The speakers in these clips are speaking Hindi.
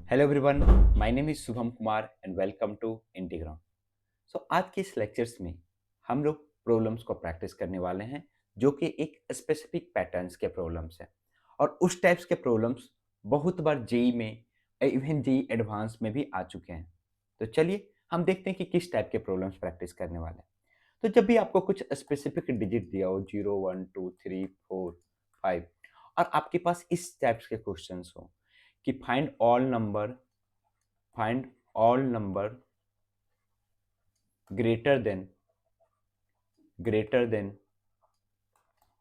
Hello everyone, my name is Shubham Kumar and welcome to Integram. So आज के इस लेक्चर्स में हम लोग प्रॉब्लम्स को प्रैक्टिस करने वाले हैं जो कि एक स्पेसिफिक पैटर्न्स के प्रॉब्लम्स हैं और उस टाइप्स के प्रॉब्लम्स बहुत बार जेई में इवन जेई एडवांस में भी आ चुके हैं। तो चलिए हम देखते हैं कि किस टाइप के प्रॉब्लम्स प्रैक्टिस करने वाले हैं। तो जब भी आपको कुछ स्पेसिफिक डिजिट दिया हो 0 1 2 3 4 5 और आपके पास इस टाइप्स के क्वेश्चंस हो कि find all number greater than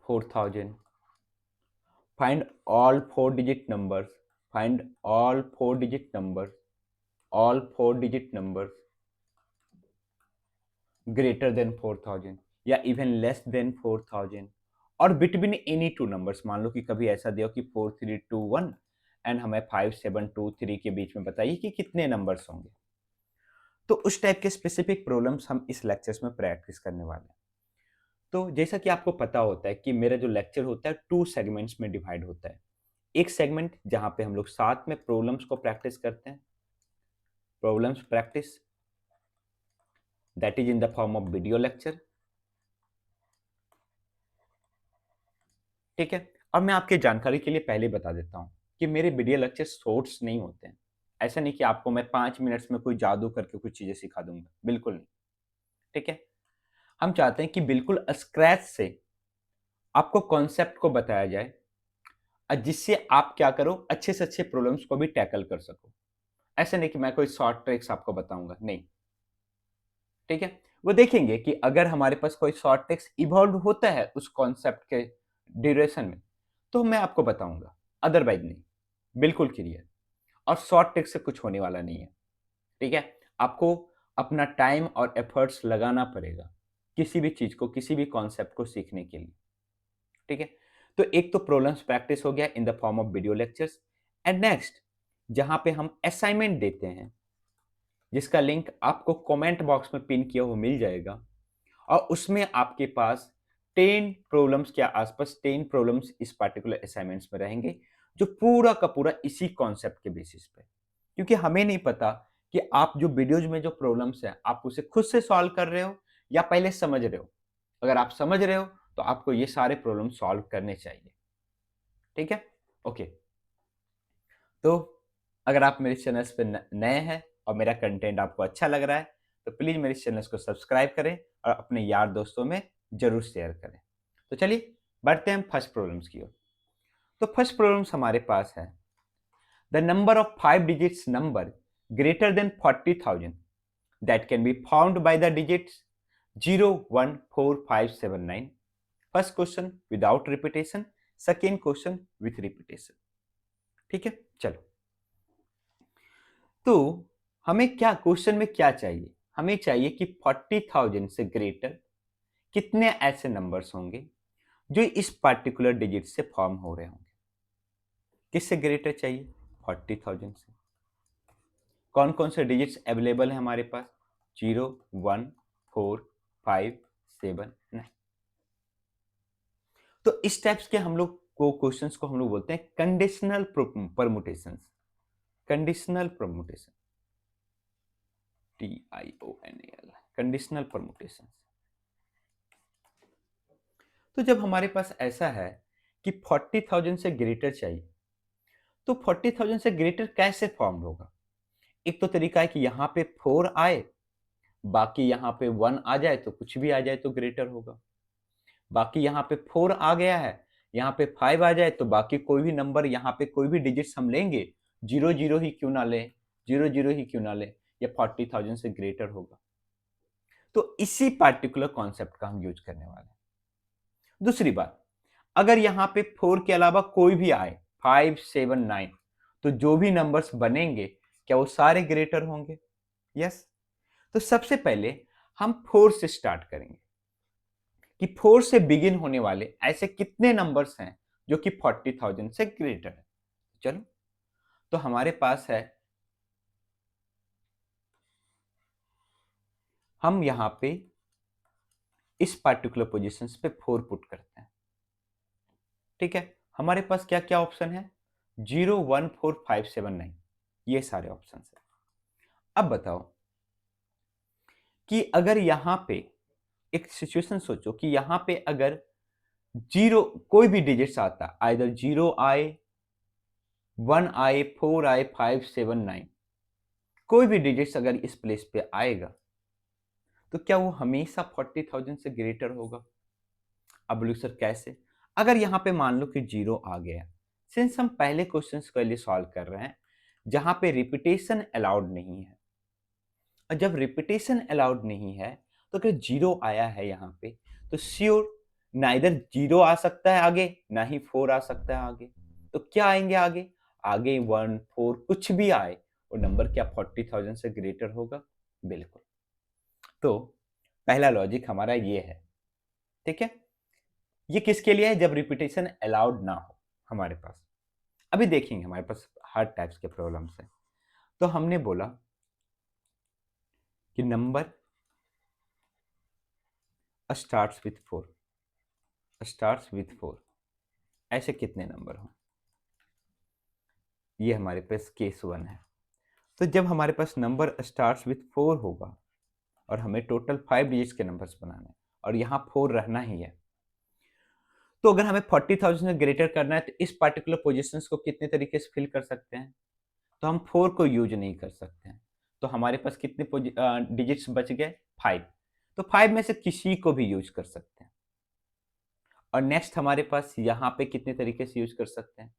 4000, find all four digit numbers greater than 4000 या इवन लेस देन 4000 और बिटवीन एनी टू नंबर्स। मान लो कि कभी ऐसा दिया हो कि 4321 एंड हमें 5723 के बीच में बताइए कि कितने नंबर्स होंगे। तो उस टाइप के स्पेसिफिक प्रॉब्लम्स हम इस लेक्चर्स में प्रैक्टिस करने वाले हैं। तो जैसा कि आपको पता होता है कि मेरा जो लेक्चर होता है 2 सेगमेंट्स में डिवाइड होता है। एक सेगमेंट जहां पे हम लोग साथ में प्रॉब्लम्स को प्रैक्टिस करते हैं, problems practice, that is in the form of video lecture. ठीक है। अब मैं आपके जानकारी के लिए पहले बता देता हूं कि मेरे वीडियो लेक्चर शॉर्ट्स नहीं होते हैं। ऐसा नहीं कि आपको मैं 5 मिनट्स में कोई जादू करके कुछ चीजें सिखा दूंगा, बिल्कुल नहीं। ठीक है। हम चाहते हैं कि बिल्कुल स्क्रैच से आपको कॉन्सेप्ट को बताया जाए और जिससे आप क्या करो, अच्छे से अच्छे प्रॉब्लम्स को भी टैकल कर सको। ऐसे नहीं कि मैं कोई शॉर्ट ट्रिक्स आपको बताऊंगा, नहीं। ठीक है। वो देखेंगे कि अगर हमारे पास कोई शॉर्ट ट्रिक्स इवॉल्व होता है उस कॉन्सेप्ट के ड्यूरेशन में तो मैं आपको बताऊंगा, अदरवाइज नहीं। बिल्कुल क्लियर। और शॉर्ट ट्रिक से कुछ होने वाला नहीं है। ठीक है। आपको अपना टाइम और एफर्ट्स लगाना पड़ेगा किसी भी चीज को, किसी भी कॉन्सेप्ट को सीखने के लिए। ठीक है। तो एक तो प्रॉब्लम्स प्रैक्टिस हो गया in the form of video lectures. And next, जहां पे हम असाइनमेंट देते हैं जिसका लिंक आपको कमेंट बॉक्स में पिन किया हुआ मिल जाएगा और उसमें आपके पास 10 प्रॉब्लम्स के आसपास 10 प्रॉब्लम्स इस पार्टिकुलर असाइनमेंट्स में रहेंगे जो पूरा का पूरा इसी कॉन्सेप्ट के बेसिस पे। क्योंकि हमें नहीं पता कि आप जो वीडियोज में जो प्रॉब्लम्स है आप उसे खुद से सॉल्व कर रहे हो या पहले समझ रहे हो। अगर आप समझ रहे हो तो आपको ये सारे प्रॉब्लम सॉल्व करने चाहिए। ठीक है। ओके। तो अगर आप मेरे चैनल्स पे नए हैं और मेरा कंटेंट आपको अच्छा लग रहा है तो प्लीज मेरे चैनल्स को सब्सक्राइब करें और अपने यार दोस्तों में जरूर शेयर करें। तो चलिए बढ़ते हैं फर्स्ट प्रॉब्लम्स की ओर। तो फर्स्ट प्रॉब्लम्स हमारे पास है the number of 5 digits number greater than 40,000 that can be found by the digits 0 1 4 5 7 9। First question without repetition, second question with repetition. ठीक है। चलो, तो हमें क्या क्वेश्चन में क्या चाहिए? हमें चाहिए कि 40,000 से ग्रेटर कितने ऐसे नंबर्स होंगे जो इस पर्टिकुलर डिजिट से फॉर्म हो रहे होंगे। किससे ग्रेटर चाहिए? 40,000 से। कौन कौन से डिजिट्स अवेलेबल है हमारे पास? 0 1 4 5 7 9। तो इस टाइप्स के हम लोग को क्वेश्चंस को हम लोग बोलते हैं conditional permutations. Conditional permutation, TIONAL, conditional permutation. तो जब हमारे पास ऐसा है कि 40,000 से ग्रेटर चाहिए तो 40,000 से ग्रेटर कैसे फॉर्म होगा? एक तो तरीका है कि यहाँ पे 4 आए, बाकी यहाँ पे 1 आ जाए तो कुछ भी आ जाए तो ग्रेटर होगा। बाकी यहाँ पे 4 आ गया है, यहाँ पे 5 आ जाए तो बाकी कोई भी नंबर, यहाँ पे कोई भी डिजिट्स हम लेंगे, 0 0 ही क्यों ना लें, 0 0 ही क्यों ना लें, ये 40,000 से ग्रेटर होगा। तो इसी पार्टिकुलर कॉन्सेप्ट का हम यूज करने वाले हैं। दूसरी बात, अगर यहाँ पे 4 के अलावा कोई भी आए, 5 7 9, तो जो भी नंबर्स बनेंगे क्या वो सारे ग्रेटर होंगे? यस। तो सबसे पहले हम 4 से स्टार्ट करेंगे कि 4 से बिगिन होने वाले ऐसे कितने नंबर्स हैं जो कि 40,000 से ग्रेटर है। चलो, तो हमारे पास है, हम यहाँ पे इस पार्टिकुलर पोजीशंस पे 4 पुट करते हैं। ठीक है। हमारे पास क्या क्या ऑप्शन है? 0 1 4 5 7 9, ये सारे ऑप्शन है। अब बताओ कि अगर यहां पे एक सिचुएशन सोचो कि यहां पे अगर जीरो कोई भी डिजिट्स आता, आइदर जीरो आए, 1 आए, 4 आए, 5, 7, 9, कोई भी डिजिट्स अगर इस प्लेस पे आएगा तो क्या वो हमेशा 40,000 से ग्रेटर होगा? अब बोलो सर कैसे? अगर यहाँ पे मान लो कि जीरो आ गया, सिंस हम पहले क्वेश्चन के लिए सॉल्व कर रहे हैं जहां पे रिपीटेशन अलाउड नहीं है, और जब रिपीटेशन अलाउड नहीं है तो अगर जीरो आया है यहाँ पे तो श्योर ना इधर जीरो आ सकता है आगे, ना ही 4 आ सकता है आगे। तो क्या आएंगे आगे? आगे 1, 4 कुछ भी आए वो नंबर क्या 40,000 से ग्रेटर होगा? बिल्कुल। तो पहला लॉजिक हमारा ये है, ठीक है। ये किसके लिए है? जब रिपीटेशन अलाउड ना हो हमारे पास। अभी देखेंगे हमारे पास हर टाइप्स के प्रॉब्लम्स हैं। तो हमने बोला कि number starts with 4, starts with 4, ऐसे कितने नंबर हों? ये हमारे पास केस 1 है। तो जब हमारे पास नंबर स्टार्ट्स विथ 4 होगा और हमें टोटल 5 डिजिट्स के नंबर्स बनाने हैं और यहाँ 4 रहना ही है, तो अगर हमें 40,000 से ग्रेटर करना है तो इस पार्टिकुलर पोजीशंस को कितने तरीके से फिल कर सकते हैं? तो हम 4 को यूज नहीं कर सकते हैं। तो हमारे पास कितने डिजिट्स बच गए? 5। तो 5 में से किसी को भी यूज कर सकते हैं। और नेक्स्ट हमारे पास यहाँ पे कितने तरीके से यूज कर सकते हैं?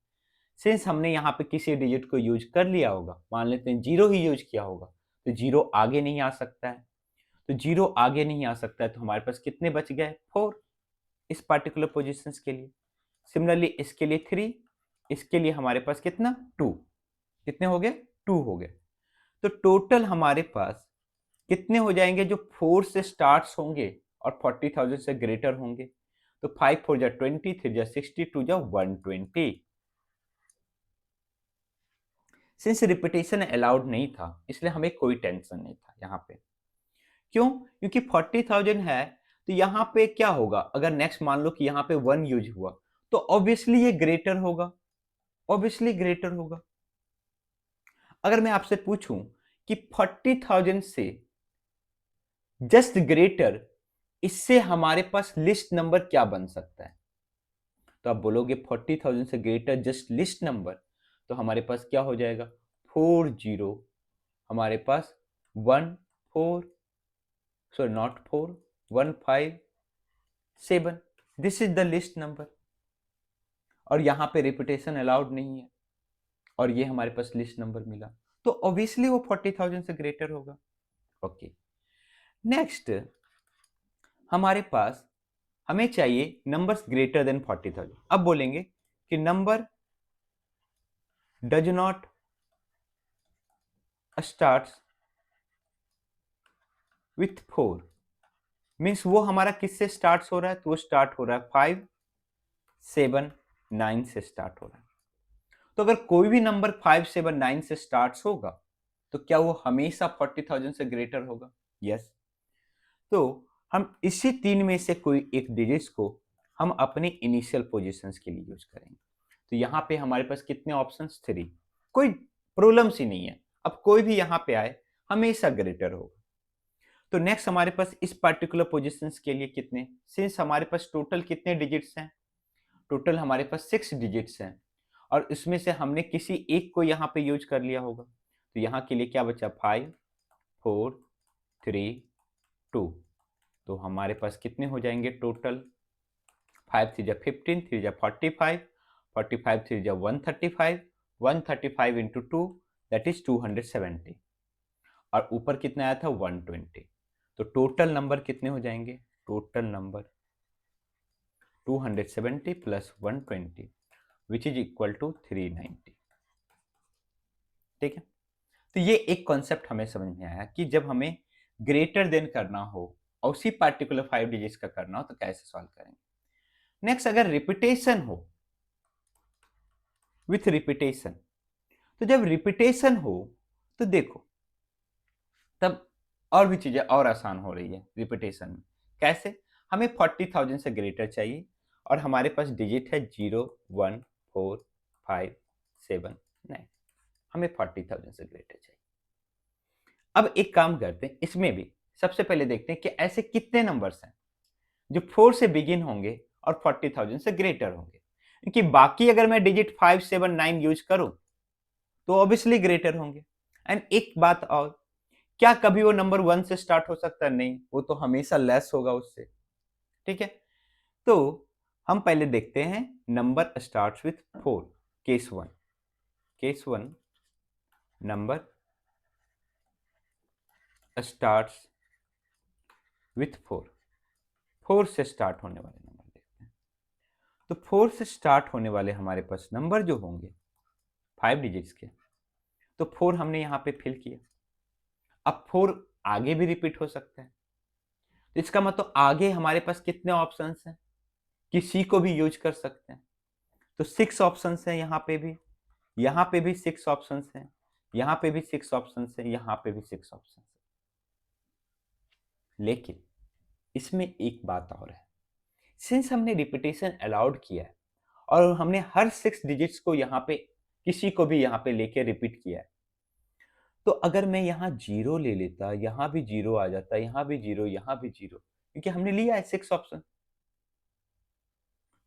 सिंस हमने यहाँ पे किसी डिजिट को यूज कर लिया होगा, मान लेते हैं जीरो ही यूज किया होगा, तो जीरो आगे नहीं आ सकता है। तो जीरो आगे नहीं आ सकता है तो हमारे पास कितने बच गए? 4 इस पार्टिकुलर पोजीशंस के लिए। सिमिलरली इसके लिए 3, इसके लिए हमारे पास कितना? 2। कितने हो गए? 2 हो गए। तो टोटल हमारे पास कितने हो जाएंगे जो 4 से स्टार्ट होंगे और 40,000 से ग्रेटर होंगे? तो 5 4 जा 20, 3 जा 60, 2 जा 120। सिंस रिपीटेशन अलाउड नहीं था इसलिए हमें कोई टेंशन नहीं था यहाँ पे। क्यों? क्योंकि 40,000 है तो यहाँ पे क्या होगा? अगर नेक्स्ट मान लो कि यहाँ पे 1 यूज हुआ तो ऑब्वियसली ये ग्रेटर होगा, ऑब्वियसली ग्रेटर होगा। अगर मैं आपसे पूछूं कि 40,000 से जस्ट ग्रेटर, इससे हमारे पास लिस्ट नंबर क्या बन सकता है? तो आप बोलोगे 40,000 से ग्रेटर जस्ट लिस्ट नंबर, तो हमारे पास क्या हो जाएगा? 40, हमारे पास 14, sorry not 4, 157, this is the list number. और यहाँ पे रिपीटेशन अलाउड नहीं है और ये हमारे पास लिस्ट नंबर मिला, तो ऑब्वियसली वो 40,000 से ग्रेटर होगा। ओके, नेक्स्ट हमारे पास हमें चाहिए नंबर्स ग्रेटर देन 40,000। अब बोलेंगे कि number does not starts with 4, means वो हमारा किससे स्टार्ट हो रहा है? तो वो स्टार्ट हो रहा है 5, 7, 9 से स्टार्ट हो रहा है। तो अगर कोई भी नंबर 5, 7, 9 से स्टार्ट होगा तो क्या वो हमेशा 40,000 से ग्रेटर होगा? यस। तो हम इसी तीन में से कोई एक डिजिट्स को हम अपने इनिशियल पोजीशंस के लिए यूज करेंगे। तो यहाँ पे हमारे पास कितने ऑप्शंस? 3। कोई प्रॉब्लम्स ही नहीं है, अब कोई भी यहाँ पे आए हमेशा ग्रेटर होगा। तो नेक्स्ट हमारे पास इस पर्टिकुलर पोजीशंस के लिए कितने, सिंस हमारे पास टोटल कितने डिजिट्स हैं? टोटल हमारे पास 6 डिजिट्स हैं और इसमें से हमने किसी एक को यहाँ पे यूज कर लिया होगा। तो यहाँ के लिए क्या बचा? 5, 4, 3, 2। तो हमारे पास कितने हो जाएंगे टोटल? 5 3 जा 15, 3 जा 45, 45 3 जा 135, 135 इंटू 2 दैट इज 270 और ऊपर कितना आया था? 120। तो टोटल नंबर कितने हो जाएंगे? Total number 270 plus 120 which is equal to 390। ठीक है, तो ये एक कॉन्सेप्ट हमें समझ में आया कि जब हमें ग्रेटर देन करना हो और उसी पार्टिकुलर 5 डिजिट्स का करना हो तो कैसे सॉल्व करेंगे। नेक्स्ट अगर रिपीटेशन हो, विथ रिपीटेशन, तो जब रिपीटेशन हो तो देखो तब और भी चीजें और आसान हो रही है रिपीटेशन में। कैसे? हमें 40,000 से ग्रेटर चाहिए और हमारे पास डिजिट है 0, 1, 4, 5, 7, 9। हमें 40,000 से ग्रेटर चाहिए। अब एक काम करते हैं, इसमें भी सबसे पहले देखते हैं कि ऐसे कितने नंबर्स हैं जो 4 से बिगिन होंगे और 40,000 से ग्रेटर होंगे, क्योंकि बाकी अगर मैं डिजिट 5, 7, 9 यूज करूं तो ऑब्वियसली ग्रेटर होंगे। एंड एक बात और, क्या कभी वो नंबर 1 से स्टार्ट हो सकता है? नहीं, वो तो हमेशा लेस होगा उससे। ठीक है, तो हम पहले देखते हैं number starts with 4, case 1। Case 1 number starts with 4, 4 से स्टार्ट होने वाले नंबर देखते हैं। तो 4 से स्टार्ट होने वाले हमारे पास नंबर जो होंगे 5 डिजिट्स के, तो 4 हमने यहां पे फिल किया। अब 4 आगे भी रिपीट हो सकता है, तो इसका मतलब आगे हमारे पास कितने ऑप्शंस हैं? किसी को भी यूज कर सकते हैं। तो 6 ऑप्शंस हैं यहाँ पे भी, यहाँ पे भी 6 ऑप्शंस हैं, यहाँ पे भी 6 ऑप्शंस हैं, यहाँ पे भी 6 ऑप्शंस हैं। लेकिन इसमें एक बात और है, सिंस हमने रिपीटेशन अलाउड किया है और हमने हर 6 डिजिट्स को यहाँ पे किसी को भी यहाँ पे लेके रिपीट किया है, तो अगर मैं यहाँ 0 ले लेता, यहाँ भी 0 आ जाता, यहाँ भी 0, यहाँ भी 0, क्योंकि हमने लिया है 6 ऑप्शन,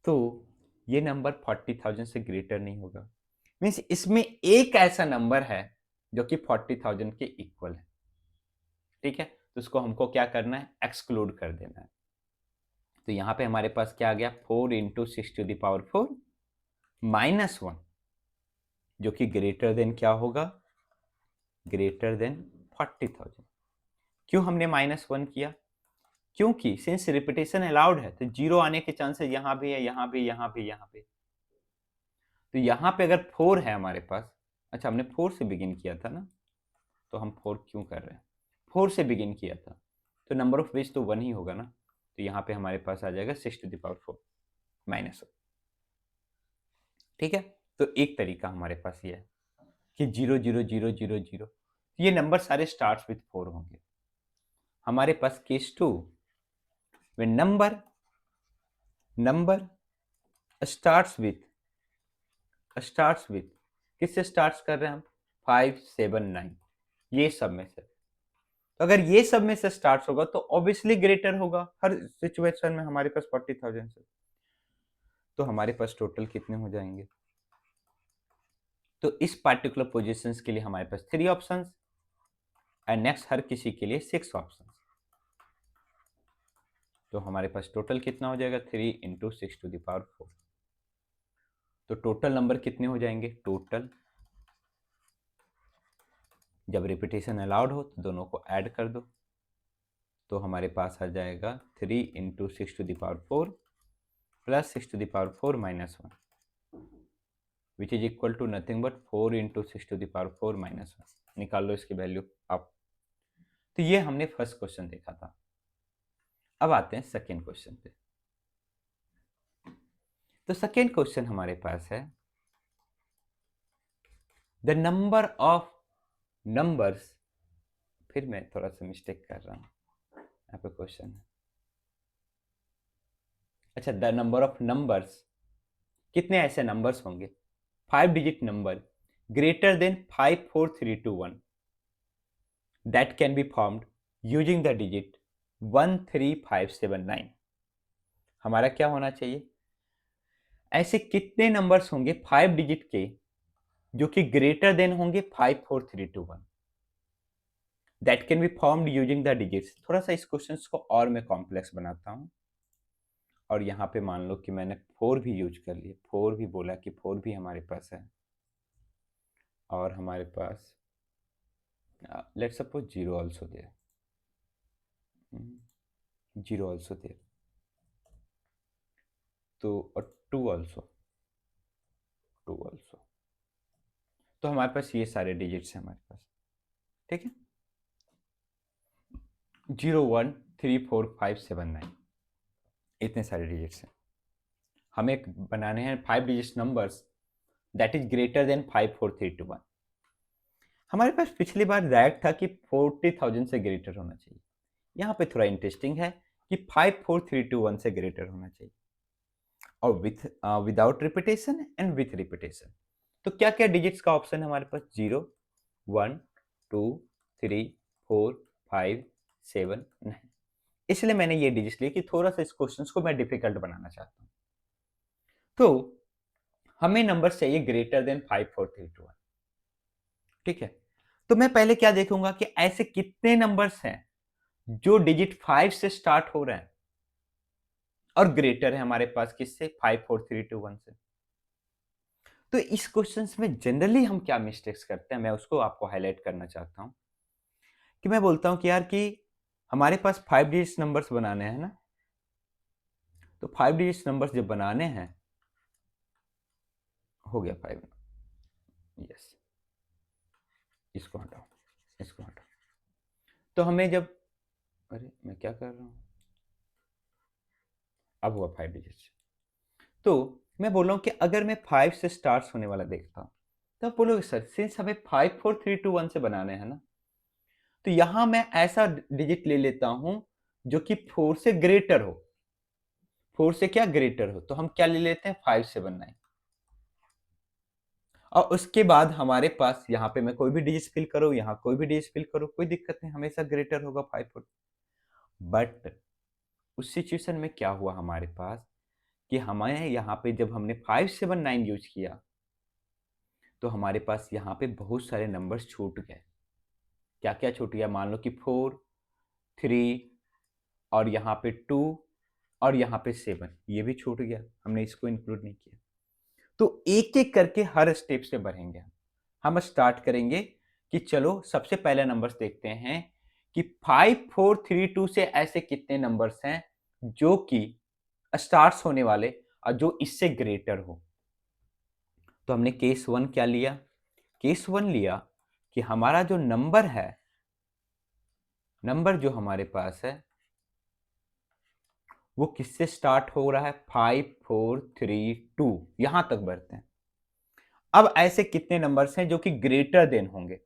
तो ये नंबर 40,000 से ग्रेटर नहीं होगा। मीन्स इसमें एक ऐसा नंबर है जो कि 40,000 के इक्वल है। ठीक है, तो उसको हमको क्या करना है? एक्सक्लूड कर देना है। तो यहाँ पे हमारे पास क्या आ गया? 4 इंटू 6⁴ माइनस 1, जो कि ग्रेटर देन क्या होगा? Greater than 40,000। क्यों हमने -1 किया? क्योंकि सिंस रिपीटेशन अलाउड है तो 0 आने के चांसेस यहाँ भी है, यहाँ भी, यहाँ भी, यहाँ पे। तो यहाँ पे अगर 4 है हमारे पास, अच्छा हमने 4 से बिगिन किया था ना, तो हम 4 क्यों कर रहे हैं? 4 से बिगिन किया था तो नंबर ऑफ वेज तो 1 ही होगा ना, तो यहाँ पे हमारे पास आ जाएगा 6⁴ -1। ठीक है, तो एक तरीका हमारे पास ये है कि 0 0 0 0 0, ये नंबर सारे स्टार्ट्स विथ 4 होंगे। हमारे पास केस 2, वे नंबर स्टार्ट्स विथ किससे स्टार्ट्स कर रहे हैं हम? 5, 7, 9, ये सब में से। तो अगर ये सब में से स्टार्ट होगा तो ऑब्वियसली ग्रेटर होगा हर सिचुएशन में हमारे पास 40,000 से। तो हमारे पास टोटल कितने हो जाएंगे? तो इस पार्टिकुलर पोजीशंस के लिए हमारे पास 3 ऑप्शंस एंड नेक्स्ट हर किसी के लिए 6 ऑप्शंस। तो हमारे पास टोटल कितना हो जाएगा? 3 इंटू 6⁴। तो टोटल नंबर कितने हो जाएंगे? टोटल जब रिपीटेशन अलाउड हो तो दोनों को ऐड कर दो, तो हमारे पास आ जाएगा 3 into 6⁴ plus 6⁴ minus 1, which is equal to nothing but 4 into 6⁴ minus 1। निकाल लो इसकी वैल्यू आप। तो ये हमने फर्स्ट क्वेश्चन देखा था। अब आते हैं सेकेंड क्वेश्चन पे। तो सेकेंड क्वेश्चन हमारे पास है द नंबर ऑफ नंबर्स, फिर मैं थोड़ा सा मिस्टेक कर रहा हूं, यहाँ पे क्वेश्चन है, अच्छा द नंबर ऑफ नंबर्स, कितने ऐसे नंबर्स होंगे 5 digit number greater than 5 4 3 2 1 that can be formed using the digit 1 3 5 7 9। हमारा क्या होना चाहिए? ऐसे कितने नंबर्स होंगे 5 डिजिट के जो कि ग्रेटर देन होंगे 5 4 3 2 1 that can be formed using the digits. थोड़ा सा इस क्वेश्चन को और मैं कॉम्प्लेक्स बनाता हूं, और यहाँ पे मान लो कि मैंने 4 भी यूज कर लिया, 4 भी बोला कि 4 भी हमारे पास है, और हमारे पास let's suppose 0 also there, 0 also there, तो और 2 ऑल्सो, 2 ऑल्सो। तो हमारे पास ये सारे डिजिट्स हैं हमारे पास। ठीक है, 0 1 3 4 5 7 9, इतने सारे डिजिट्स हैं। हमें बनाने हैं 5 digits numbers that is greater than 5 4 3 2 1। हमारे पास पिछली बार डायरेक्ट था कि 40,000 से ग्रेटर होना चाहिए। यहाँ पे थोड़ा इंटरेस्टिंग है कि 5 4 3 2 1 से ग्रेटर होना चाहिए, और without repetition and with repetition. तो क्या क्या डिजिट्स का ऑप्शन है हमारे पास? 0, 1, 2, 3, 4, 5, 7, 9। इसलिए मैंने ये डिजिट्स लिए कि थोड़ा सा इस क्वेश्चन को मैं डिफिकल्ट बनाना चाहता हूँ। तो हमें नंबर चाहिए ग्रेटर देन 5, 4, 3, 2, 1। ठीक है, तो मैं पहले क्या देखूंगा कि ऐसे कितने नंबर्स हैं जो डिजिट 5 से स्टार्ट हो रहे हैं और ग्रेटर है हमारे पास किससे? 5, 4, 3, 2, 1 से। तो इस क्वेश्चन में जनरली हम क्या मिस्टेक्स करते हैं, मैं उसको आपको हाईलाइट करना चाहता हूं कि मैं बोलता हूं कि यार कि हमारे पास 5 डिजिट्स नंबर्स बनाने हैं ना, तो 5 डिजिट्स नंबर्स जब बनाने हैं, हो गया 5, यस, इसको हटाओ, इसको हटाओ। तो हमें जब, अरे मैं क्या कर रहा हूं, अब हुआ 5 डिजिट्स। तो मैं बोल रहा हूं कि अगर मैं 5 से स्टार्ट होने वाला देखता हूं, तो आप बोलोगे सर सिंस हमें 5, 4, 3, 2, 1 से बनाने हैं ना, तो यहां मैं ऐसा डिजिट ले लेता हूं जो कि 4 से ग्रेटर हो। 4 से क्या ग्रेटर हो, तो हम क्या ले लेते हैं? 5, 7, 9। और उसके बाद हमारे पास यहाँ पे मैं कोई भी डिजिट फिल करूँ, यहाँ कोई भी डिजिट फिल करूँ, कोई दिक्कत नहीं, हमेशा ग्रेटर होगा 5, 4। बट उस सिचुएशन में क्या हुआ हमारे पास कि हमें यहाँ पे जब हमने 5, 7, 9 यूज किया, तो हमारे पास यहाँ पे बहुत सारे नंबर्स छूट गए। क्या क्या छूट गया? मान लो कि 4, 3 और यहाँ पे 2 और यहाँ पे 7, ये भी छूट गया, हमने इसको इंक्लूड नहीं किया। तो एक एक करके हर स्टेप से बढ़ेंगे। हम स्टार्ट करेंगे कि चलो सबसे पहले नंबर्स देखते हैं कि 5, 4, 3, 2 से ऐसे कितने नंबर्स हैं जो कि स्टार्ट्स होने वाले और जो इससे ग्रेटर हो। तो हमने केस 1 क्या लिया? केस 1 लिया कि हमारा जो नंबर है, नंबर जो हमारे पास है वो किससे स्टार्ट हो रहा है? 5, 4, 3, 2, यहां तक बढ़ते हैं। अब ऐसे कितने नंबर्स हैं जो कि ग्रेटर देन होंगे?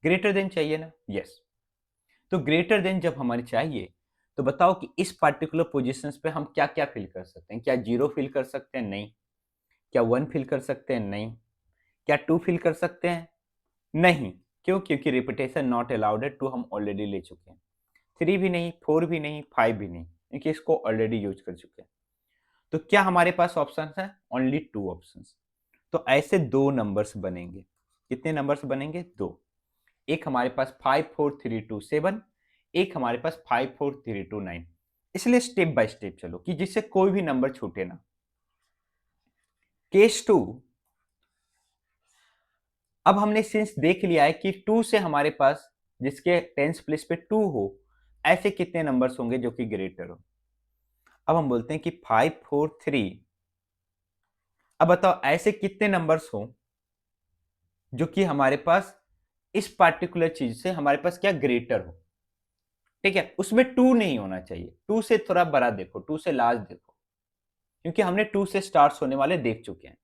ग्रेटर देन चाहिए ना? यस। तो ग्रेटर देन जब हमारे चाहिए, तो बताओ कि इस पार्टिकुलर पोजीशंस पे हम क्या क्या फिल कर सकते हैं? क्या 0 फिल कर सकते हैं? नहीं। क्या 1 फिल कर सकते हैं? नहीं। क्या 2 फिल कर सकते हैं? नहीं। क्यों? क्योंकि रिपीटेशन नॉट अलाउड है, 2 हम ऑलरेडी ले चुके हैं। 3 भी नहीं, 4 भी नहीं, 5 भी नहीं, क्योंकि इसको ऑलरेडी यूज कर चुके हैं। तो क्या हमारे पास ऑप्शन है? Only 2 option. तो ऐसे 2 नंबर्स बनेंगे। कितने नंबर्स बनेंगे? 2। एक हमारे पास 5, 4, 3, 2, 7, एक हमारे पास 5, 4, 3, 2, 9। इसलिए स्टेप बाय स्टेप चलो कि जिससे कोई भी नंबर छूटे ना। केस 2, अब हमने सिंस देख लिया है कि 2 से हमारे पास जिसके टेंस प्लेस पे 2 हो, ऐसे कितने नंबर्स होंगे जो कि ग्रेटर हो। अब हम बोलते हैं कि 5, 4, 3। अब बताओ ऐसे कितने नंबर्स हो जो कि हमारे पास इस पार्टिकुलर चीज से हमारे पास क्या ग्रेटर हो। ठीक है, उसमें 2 नहीं होना चाहिए, 2 से थोड़ा बड़ा देखो, 2 से लार्ज देखो, क्योंकि हमने 2 से स्टार्ट होने वाले देख चुके हैं।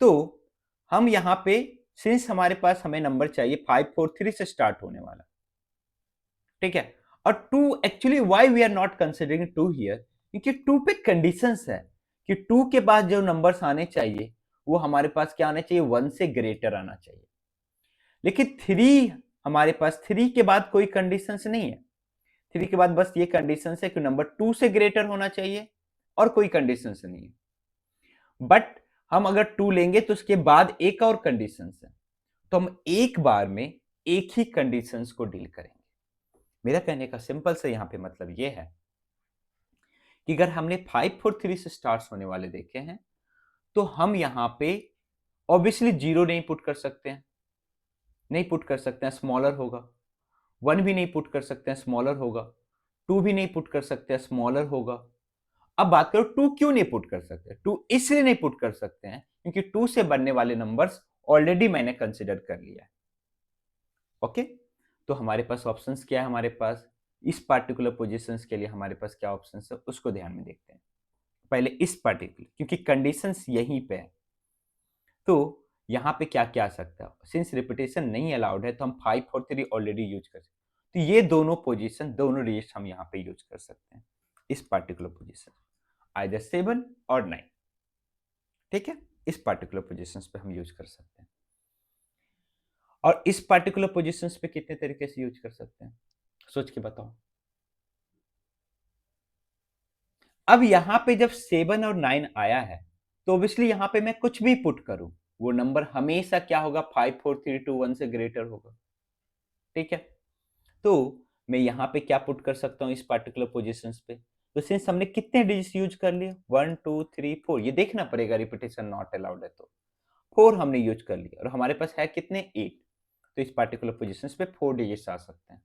तो हम यहां पे सिंस हमारे पास हमें नंबर चाहिए 5, 4, 3 से स्टार्ट होने वाला। ठीक है, और 2 actually why we are not considering 2 here, क्योंकि 2 पे कंडीशंस है कि 2 के बाद जो नंबर्स आने चाहिए वो हमारे पास क्या आना चाहिए? 1 से ग्रेटर आना चाहिए। लेकिन 3, हमारे पास 3 के बाद कोई कंडीशंस नहीं है। 3 के बाद बस ये कंडीशंस है कि नंबर 2 से ग्रेटर होना चाहिए और कोई कंडीशंस नहीं है। बट हम अगर 2 लेंगे तो उसके बाद एक और कंडीशंस है, तो हम एक बार में एक ही कंडीशंस को डील करेंगे। मेरा कहने का सिंपल से यहां पे मतलब ये है कि अगर हमने 5, 4, 3 से स्टार्ट होने वाले देखे हैं, तो हम यहां पे ऑब्वियसली 0 नहीं पुट कर सकते हैं, नहीं पुट कर सकते हैं, स्मॉलर होगा। 1 भी नहीं पुट कर सकते हैं, स्मॉलर होगा। 2 भी नहीं पुट कर सकते हैं, स्मॉलर होगा। अब बात करो 2 क्यों नहीं पुट कर सकते? 2 इसलिए नहीं पुट कर सकते हैं क्योंकि 2 से बनने वाले नंबर्स ऑलरेडी मैंने कंसिडर कर लिया है। ओके, तो हमारे पास ऑप्शंस क्या है? हमारे पास इस पार्टिकुलर पोजीशंस के लिए हमारे पास क्या ऑप्शंस है उसको ध्यान में देखते हैं। पहले इस पार्टिकुलर, क्योंकि कंडीशंस यहीं पे है, तो यहाँ पे क्या क्या आ सकता है? सिंस रिपीटेशन नहीं अलाउड है तो हम 5 और 3 ऑलरेडी यूज कर सकते हैं, तो ये दोनों पोजीशन, दोनों डिजिट हम यहाँ पे यूज कर सकते हैं इस पार्टिकुलर पोजीशन, आइदर 7 और 9। ठीक है, इस पार्टिकुलर पोजीशंस पे हम यूज कर सकते हैं। और इस पार्टिकुलर पोजीशंस पे कितने तरीके से यूज कर सकते हैं, सोच के बताओ। अब यहां पे जब 7 और 9 आया है, तो ऑब्वियसली यहां पे मैं कुछ भी पुट करूं, वो नंबर हमेशा क्या होगा, 5 4 3 2 1 से ग्रेटर होगा। ठीक है, तो मैं यहाँ पे क्या पुट कर सकता हूँ इस पार्टिकुलर पोजीशंस पे। तो सिंस हमने कितने डिजिट्स यूज कर लिए, 1 2 3 4, ये देखना पड़ेगा रिपीटेशन नॉट अलाउड है तो 4 हमने यूज कर लिया, और हमारे पास है कितने, 8। तो इस पार्टिकुलर पोजीशंस पे 4 डिजिट्स आ सकते हैं।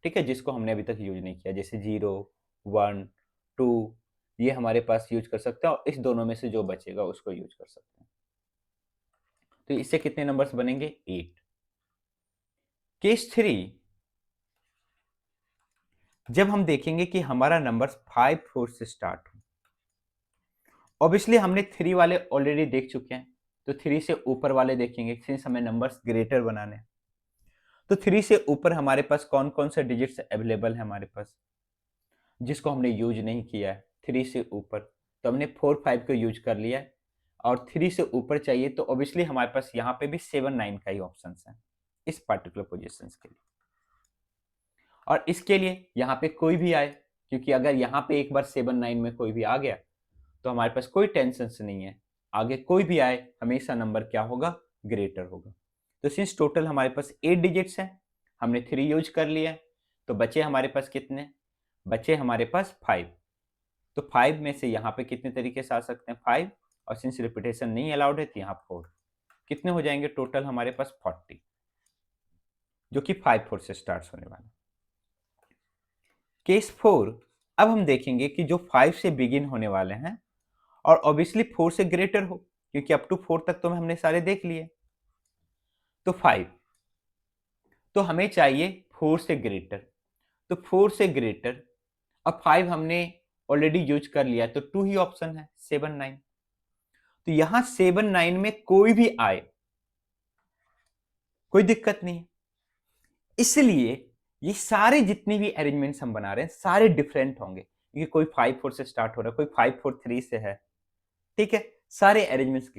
ठीक है, जिसको हमने अभी तक यूज नहीं किया, जैसे 0 1 2, ये हमारे पास यूज कर सकते हैं, और इस दोनों में से जो बचेगा उसको यूज कर सकते हैं। तो इससे कितने नंबर्स बनेंगे, 8। केस 3, जब हम देखेंगे कि हमारा नंबर 5 4 से स्टार्ट हो। ऑब्वियसली हमने 3 वाले ऑलरेडी देख चुके हैं, तो 3 से ऊपर वाले देखेंगे, सिंस हमें नंबर्स ग्रेटर बनाने हैं। तो 3 से ऊपर हमारे पास कौन कौन से डिजिट्स अवेलेबल है हमारे पास, जिसको हमने यूज नहीं किया है 3 से ऊपर। तो हमने 4 5 को यूज कर लिया है, और 3 से ऊपर चाहिए, तो ऑब्वियसली हमारे पास यहाँ पे भी 7 9 का ही ऑप्शन है इस पार्टिकुलर पोजिशन के लिए। और इसके लिए यहाँ पे कोई भी आए, क्योंकि अगर यहाँ पे एक बार 7 9 में कोई भी आ गया, तो हमारे पास कोई टेंशन से नहीं है, आगे कोई भी आए हमेशा नंबर क्या होगा, ग्रेटर होगा। तो सिंस टोटल हमारे पास 8 डिजिट्स हैं, हमने 3 यूज कर लिया है, तो बचे हमारे पास कितने, बचे हमारे पास 5। तो 5 में से यहाँ पे कितने तरीके से आ सकते हैं, 5, और सिंस रिपीटेशन नहीं अलाउड है तो यहाँ 4, कितने हो जाएंगे टोटल हमारे पास 40, जो कि 5 4 से स्टार्ट होने वाला। केस 4, अब हम देखेंगे कि जो 5 से बिगिन होने वाले हैं, और ऑब्वियसली 4 से ग्रेटर हो, क्योंकि अप टू 4 तक तो हमने सारे देख लिए। तो 5, तो हमें चाहिए 4 से ग्रेटर, तो 4 से ग्रेटर, अब 5 हमने ऑलरेडी यूज कर लिया, तो 2 ही ऑप्शन है, 7 9। तो यहां 7 9 में कोई भी आए कोई दिक्कत नहीं है, इसलिए ये सारे जितने भी अरेंजमेंट्स हम बना रहे हैं सारे डिफरेंट होंगे, क्योंकि कोई 5 4 से स्टार्ट हो रहा है, कोई 5 4 3 से है। ठीक है, सारे अरेंजमेंट्स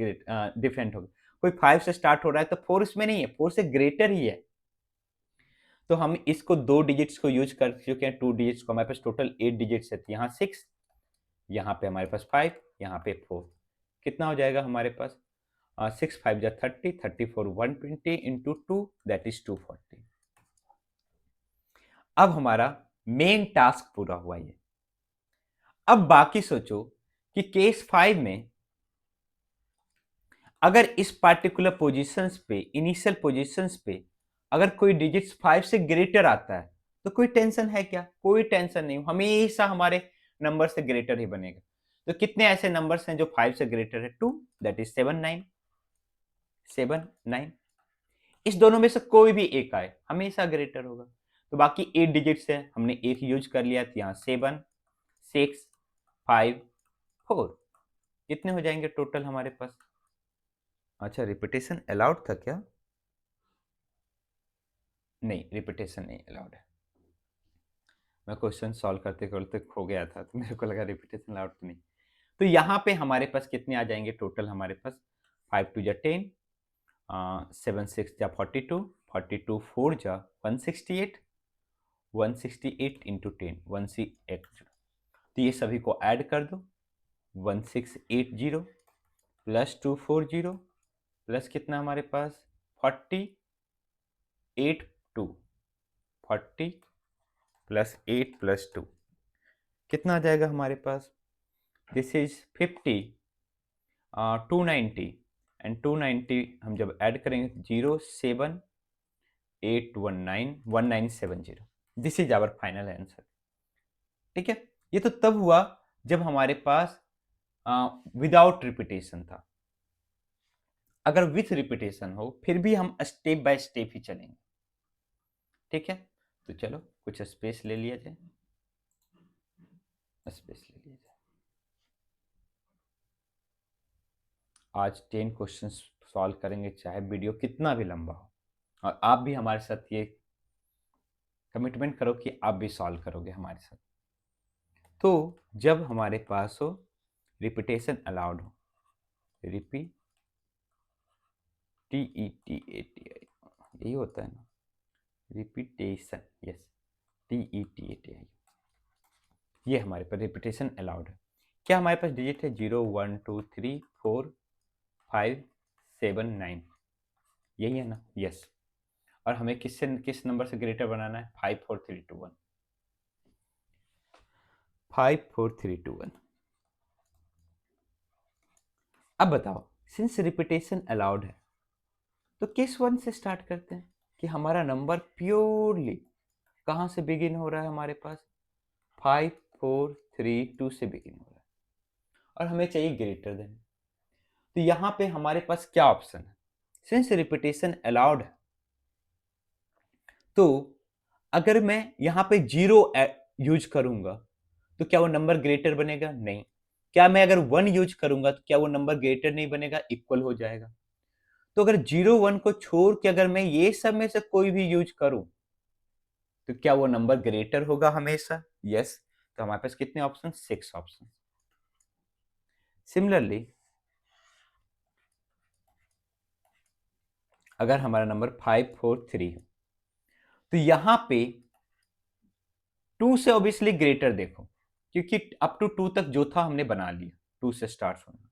डिफरेंट हो गए। कोई 5 से स्टार्ट हो रहा है तो 4 इसमें नहीं है, 4 से ग्रेटर ही है। तो हम इसको 2 डिजिट्स को यूज कर चुके हैं, 2 डिजिट्स को, हमारे पास टोटल 8 डिजिट्स है, यहाँ 6, यहाँ पे हमारे पास 5, यहाँ पे 4, कितना हो जाएगा हमारे पास, 6 5 जा 30, 34 120 इंटू 2, दैट इज 240। अब हमारा मेन टास्क पूरा हुआ ये। अब बाकी सोचो कि केस 5 में अगर इस पार्टिकुलर पोजीशंस पे, इनिशियल पोजीशंस पे अगर कोई डिजिट्स 5 से ग्रेटर आता है, तो कोई टेंशन है क्या, कोई टेंशन नहीं, हमेशा हमारे नंबर से ग्रेटर ही बनेगा। तो कितने ऐसे नंबर्स हैं जो 5 से ग्रेटर है, 2, दैट इज 7 9, 7 9, इस दोनों में से कोई भी एक आए हमेशा ग्रेटर होगा। तो बाकी 8 डिजिट्स है, हमने एक यूज कर लिया, तो यहाँ 7 6 5 4, कितने हो जाएंगे टोटल हमारे पास। अच्छा, रिपीटेशन अलाउड था क्या, नहीं रिपीटेशन नहीं अलाउड है। मैं क्वेश्चन सॉल्व करते करते खो गया था, तो मेरे को लगा रिपीटेशन अलाउड तो नहीं। तो यहाँ पे हमारे पास कितने आ जाएंगे टोटल, हमारे पास 5 2 जा 10, 7 6 जा 42, 42 4 जा 168, 168 इंटू 10 168। तो ये सभी को ऐड कर दो, 1680 प्लस 240 प्लस कितना हमारे पास 48 2, 40 प्लस 8 प्लस 2, कितना आ जाएगा हमारे पास, दिस इज 50, 290, एंड 290 हम जब ऐड करेंगे 078191970, this is our final answer. ठीक है, ये तो तब हुआ जब हमारे पास विदाउट रिपीटेशन था। अगर विथ रिपीटेशन हो फिर भी हम स्टेप बाय स्टेप ही चलेंगे। ठीक है, तो चलो कुछ स्पेस ले लिया जाए, स्पेस ले लिया जाए। आज 10 क्वेश्चन सॉल्व करेंगे, चाहे वीडियो कितना भी लंबा हो, और आप भी हमारे साथ ये कमिटमेंट करो कि आप भी सॉल्व करोगे हमारे साथ। तो जब हमारे पास हो रिपीटेशन अलाउड हो, रिपीटेशन, यही होता है ना, रिपीटेशन, यस, TETATI, ये हमारे पास रिपीटेशन अलाउड है। क्या हमारे पास डिजिट है 0 1 2 3 4 5 7 9, यही है ना, यस। और हमें किस नंबर से ग्रेटर बनाना है, 5 4 3 2 1, 5 4 3 2 1। अब बताओ, सिंस रिपीटेशन अलाउड है तो किस वन से स्टार्ट करते हैं कि हमारा नंबर प्योरली कहाँ से बिगिन हो रहा है, हमारे पास 5 4 3 2 से बिगिन हो रहा है और हमें चाहिए ग्रेटर देन। तो यहाँ पे हमारे पास क्या ऑप्शन है, सिंस रिपीटेशन अलाउड है तो अगर मैं यहाँ पे 0 यूज करूंगा तो क्या वो नंबर ग्रेटर बनेगा, नहीं। क्या मैं अगर 1 यूज करूंगा तो क्या वो नंबर ग्रेटर नहीं बनेगा, इक्वल हो जाएगा। तो अगर 0 1 को छोड़ के अगर मैं ये सब में से कोई भी यूज करूं तो क्या वो नंबर ग्रेटर होगा हमेशा, यस। तो हमारे पास कितने ऑप्शन, 6 ऑप्शन। सिमिलरली अगर हमारा नंबर 5 4 3 है तो यहां पे 2 से ऑब्वियसली ग्रेटर देखो, क्योंकि अप टू 2 तक जो था हमने बना लिया, 2 से स्टार्ट होना।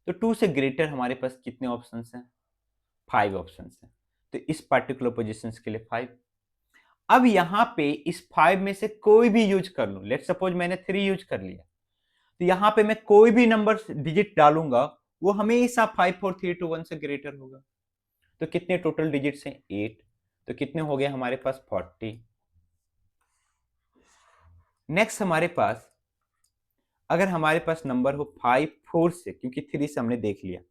तो 2 से ग्रेटर हमारे पास कितने ऑप्शंस हैं, 5 ऑप्शंस हैं। तो इस पर्टिकुलर पोजीशन के लिए 5। अब यहां पे इस 5 में से कोई भी यूज कर लूं, लेट सपोज मैंने 3 यूज कर लिया, तो यहां पे मैं कोई भी नंबर डिजिट डालूंगा वो हमेशा 5 4 3 2 1 से ग्रेटर होगा। तो कितने टोटल डिजिट्स हैं, 8। तो कितने हो गए हमारे पास, 40। नेक्स्ट हमारे पास अगर हमारे पास नंबर हो 5 4 से, क्योंकि 3 से हमने देख लिया,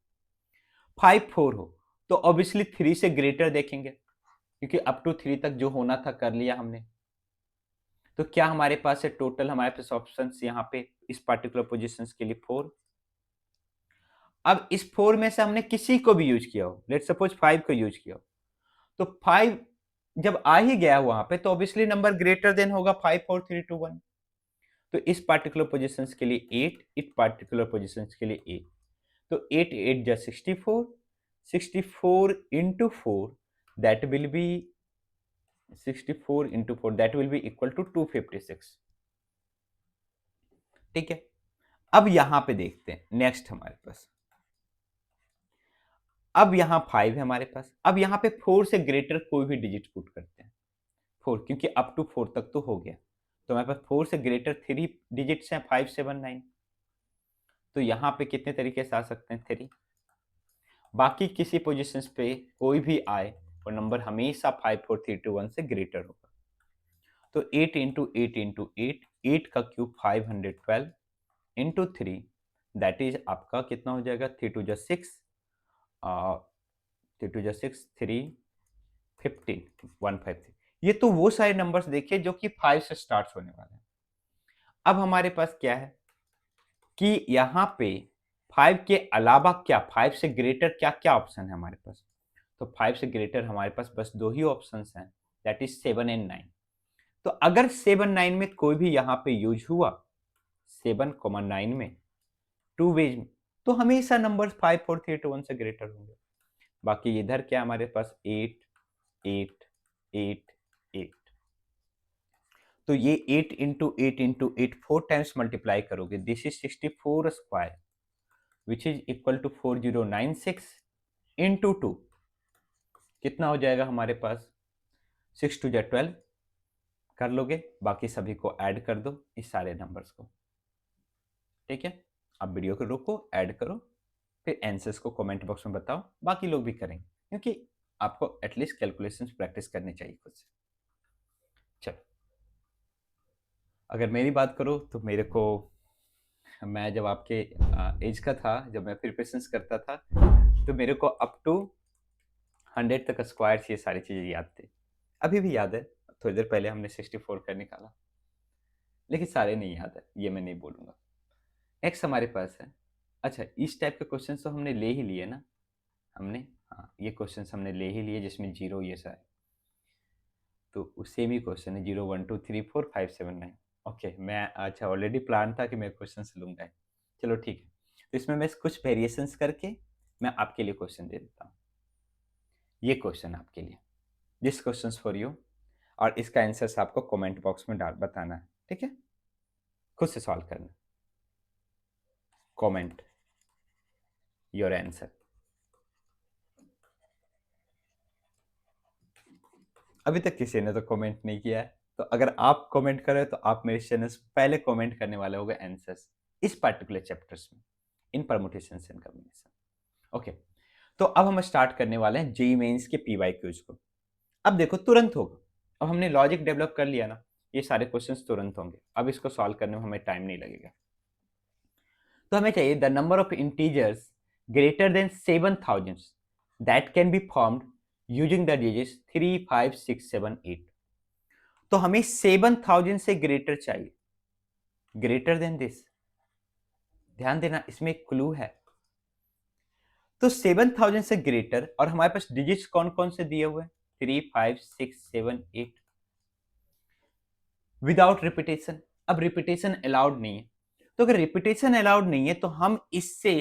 5 4 हो तो ऑब्वियसली 3 से ग्रेटर देखेंगे, क्योंकि अप टू 3 तक जो होना था कर लिया हमने। तो क्या हमारे पास है टोटल, हमारे पास ऑप्शंस यहाँ पे इस पर्टिकुलर पोजीशंस के लिए 4। अब इस 4 में से हमने किसी को भी यूज किया हो, लेट सपोज 5 को यूज किया हो, तो 5 जब आ ही गया वहां पे तो ऑब्वियसली नंबर ग्रेटर देन होगा 5 4 3 2 1। तो इस पर्टिकुलर पोजीशंस के लिए 8, इस पर्टिकुलर पोजीशंस के लिए 8। तो 8 8 जा 64, 64 into 4 that will be 64 into 4 that will be equal to 256। ठीक है, अब यहां पे देखते हैं नेक्स्ट हमारे पास, अब यहां 5 है हमारे पास, अब यहां पे 4 से ग्रेटर कोई भी डिजिट पुट करते हैं, 4, क्योंकि अप टू 4 तक तो हो गया। तो हमारे पास 4 से ग्रेटर 3 डिजिट्स हैं, 5 7 9। तो यहां पे कितने तरीके से आ सकते हैं, 3। बाकी किसी पोजीशंस पे कोई भी आए और नंबर हमेशा 5 4 3 2 1 से ग्रेटर होगा। तो 8 इंटू 8 इंटू 8, 8 का क्यूब 512 इंटू 3, दैट इज आपका कितना हो जाएगा, 3 2 जा 6, 3 2 जा 6, 3 15 153। ये तो वो सारे नंबर्स देखिए जो कि 5 से स्टार्ट होने वाले हैं। अब हमारे पास क्या है कि यहाँ पे 5 के अलावा क्या, 5 से ग्रेटर क्या क्या ऑप्शन है हमारे पास। तो 5 से ग्रेटर हमारे पास बस 2 ही ऑप्शंस हैं, दैट इज 7 एंड 9। तो अगर 7 9 में कोई भी यहाँ पे यूज हुआ, 7 9 में 2 वेज में, तो हमेशा नंबर 5 4 3 2 1 से ग्रेटर होंगे। बाकी इधर क्या हमारे पास 8 8 8 8। तो ये 8 इंटू 8 इंटू 8 4 टाइम्स मल्टीप्लाई करोगे, this is 64 square which is equal to 4096 into 2, कितना हो जाएगा हमारे पास, 6 2 जा 12 कर लोगे, बाकी सभी को ऐड कर दो इस सारे नंबर्स को। ठीक है, अब वीडियो को रोको, ऐड करो, फिर आंसर्स को कमेंट बॉक्स में बताओ, बाकी लोग भी करेंगे, क्योंकि आपको एटलीस्ट कैलकुलेशंस प्रैक्टिस करनी चाहिए खुद से। चलो, अगर मेरी बात करो तो मेरे को, मैं जब आपके एज का था, जब मैं प्रिपरेशंस करता था, तो मेरे को अप टू 100 तक स्क्वायर्स ये सारी चीज़ें याद थे, अभी भी याद है। थोड़ी देर पहले हमने 64 का निकाला, लेकिन सारे नहीं याद है, ये मैं नहीं बोलूँगा। नेक्स्ट हमारे पास है, अच्छा इस टाइप के क्वेश्चन तो हमने ले ही लिए ना, हमने, हाँ ये क्वेश्चन हमने ले ही लिए जिसमें जीरो ये सा है। तो सेम ही क्वेश्चन है, 0 1 2 3 4 5 7 9। ओके, मैं अच्छा ऑलरेडी प्लान था कि मैं क्वेश्चन लूंगा। चलो ठीक है, तो इसमें मैं कुछ वेरिएशंस करके मैं आपके लिए क्वेश्चन दे देता हूँ। ये क्वेश्चन आपके लिए, दिस क्वेश्चन फॉर यू, और इसका आंसर आपको कमेंट बॉक्स में डाल बताना है, ठीक है? खुद से सॉल्व करना, कमेंट योर आंसर। अभी तक किसी ने तो कमेंट नहीं किया है, तो अगर आप कमेंट करें तो आप मेरे चैनल से पहले कमेंट करने वाले होंगे आंसर्स इस पर्टिकुलर चैप्टर्स में, इन परमुटेशंस एंड कॉम्बिनेशन। ओके, तो अब हम स्टार्ट करने वाले हैं जेईई मेंस के पीवाई क्यूज को। अब देखो तुरंत होगा, अब हमने लॉजिक डेवलप कर लिया ना, ये सारे क्वेश्चंस तुरंत होंगे, अब इसको सॉल्व करने में हमें टाइम नहीं लगेगा। तो हमें चाहिए the number of integers greater than 7000 that can be formed using the digits 3, 5, 6, 7, 8। तो हमें 7000 से ग्रेटर चाहिए, ग्रेटर देन दिस। ध्यान देना, इसमें एक क्लू है। तो 7000 से ग्रेटर, और हमारे पास डिजिट्स कौन कौन से दिए हुए हैं? 3, 5, 6, 7, 8, विदाउट रिपीटेशन। अब रिपीटेशन अलाउड नहीं है, तो अगर रिपीटेशन अलाउड नहीं है तो हम इससे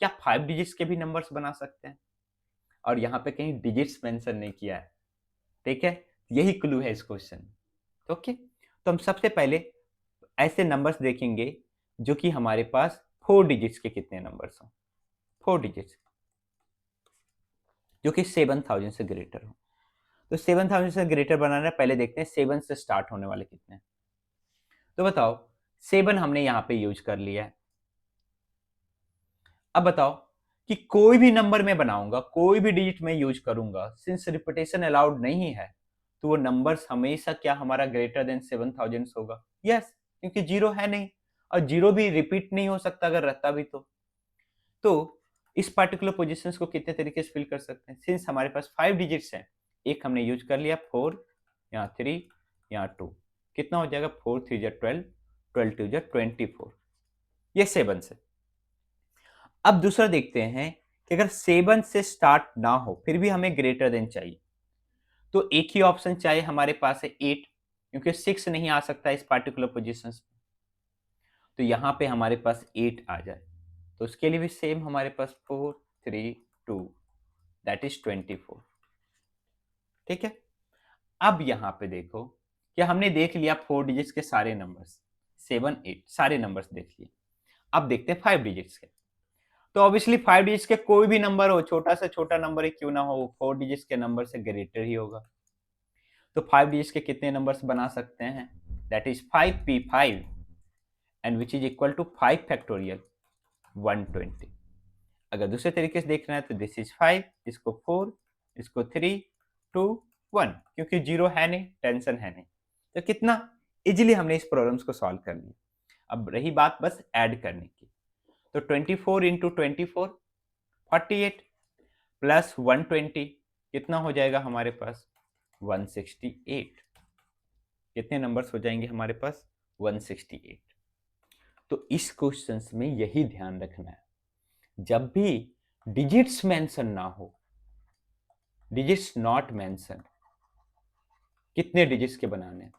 क्या 5 डिजिट्स के भी नंबर्स बना सकते हैं? और यहाँ पे कहीं डिजिट्स मेंशन नहीं किया है, ठीक है? यही क्लू है इस क्वेश्चन। ओके, तो हम सबसे पहले ऐसे नंबर्स देखेंगे जो कि हमारे पास 4 डिजिट्स के कितने नंबर्स हो, 4 डिजिट्स जो कि 7000 से ग्रेटर हो। तो 7000 से ग्रेटर बनाना है, पहले देखते हैं 7 से स्टार्ट होने वाले कितने हैं। तो बताओ, 7 हमने यहाँ पे यूज कर लिया है। अब बताओ कि कोई भी नंबर में बनाऊंगा, कोई भी डिजिट में यूज करूंगा, सिंस रिपीटेशन अलाउड नहीं है, तो वो नंबर्स हमेशा क्या हमारा ग्रेटर देन 7000 होगा? यस, क्योंकि जीरो है नहीं, और जीरो भी रिपीट नहीं हो सकता अगर रहता भी तो इस पर्टिकुलर पोजीशंस को कितने तरीके से फिल कर सकते हैं? सिंस हमारे पास 5 डिजिट्स हैं, एक हमने यूज कर लिया 4, यहाँ 3, यहाँ 2, कितना हो जाएगा? 4 3 जा 12, 12 2 जा 24, ये 7 से। अब दूसरा देखते हैं कि अगर 7 से स्टार्ट ना हो फिर भी हमें ग्रेटर देन चाहिए, तो एक ही ऑप्शन चाहिए हमारे पास है 8, क्योंकि 6 नहीं आ सकता इस पर्टिकुलर पोजीशन में, तो यहां पे हमारे पास 8 आ जाए, तो उसके लिए भी सेम हमारे पास 4 3 2 दैट इज 24, ठीक है? अब यहां पे देखो कि हमने देख लिया 4 डिजिट्स के सारे नंबर्स, 7 8 सारे नंबर्स देख लिए। अब देखते हैं 5 डिजिट्स के। तो ऑब्वियसली 5 डिजिट्स के कोई भी नंबर हो, छोटा से छोटा नंबर ही क्यों ना हो, 4 डिजिट्स के नंबर से ग्रेटर ही होगा। तो 5 डिजिट्स के कितने नंबर्स बना सकते हैं? That is 5p5 and which is equal to 5 factorial 120। अगर दूसरे तरीके से देखना है तो दिस इज 5, इसको 4, इसको 3 2 1, क्योंकि जीरो है नहीं, टेंशन है नहीं, तो कितना इजीली हमने इस प्रॉब्लम्स को सॉल्व कर लिया। अब रही बात बस ऐड करने की, तो 24 इंटू 24 48 प्लस 120 कितना हो जाएगा हमारे पास? 168। कितने नंबर्स हो जाएंगे हमारे पास? 168। तो इस क्वेश्चन में यही ध्यान रखना है, जब भी डिजिट्स मेंशन ना हो, डिजिट्स नॉट मेंशन, कितने डिजिट्स के बनाने,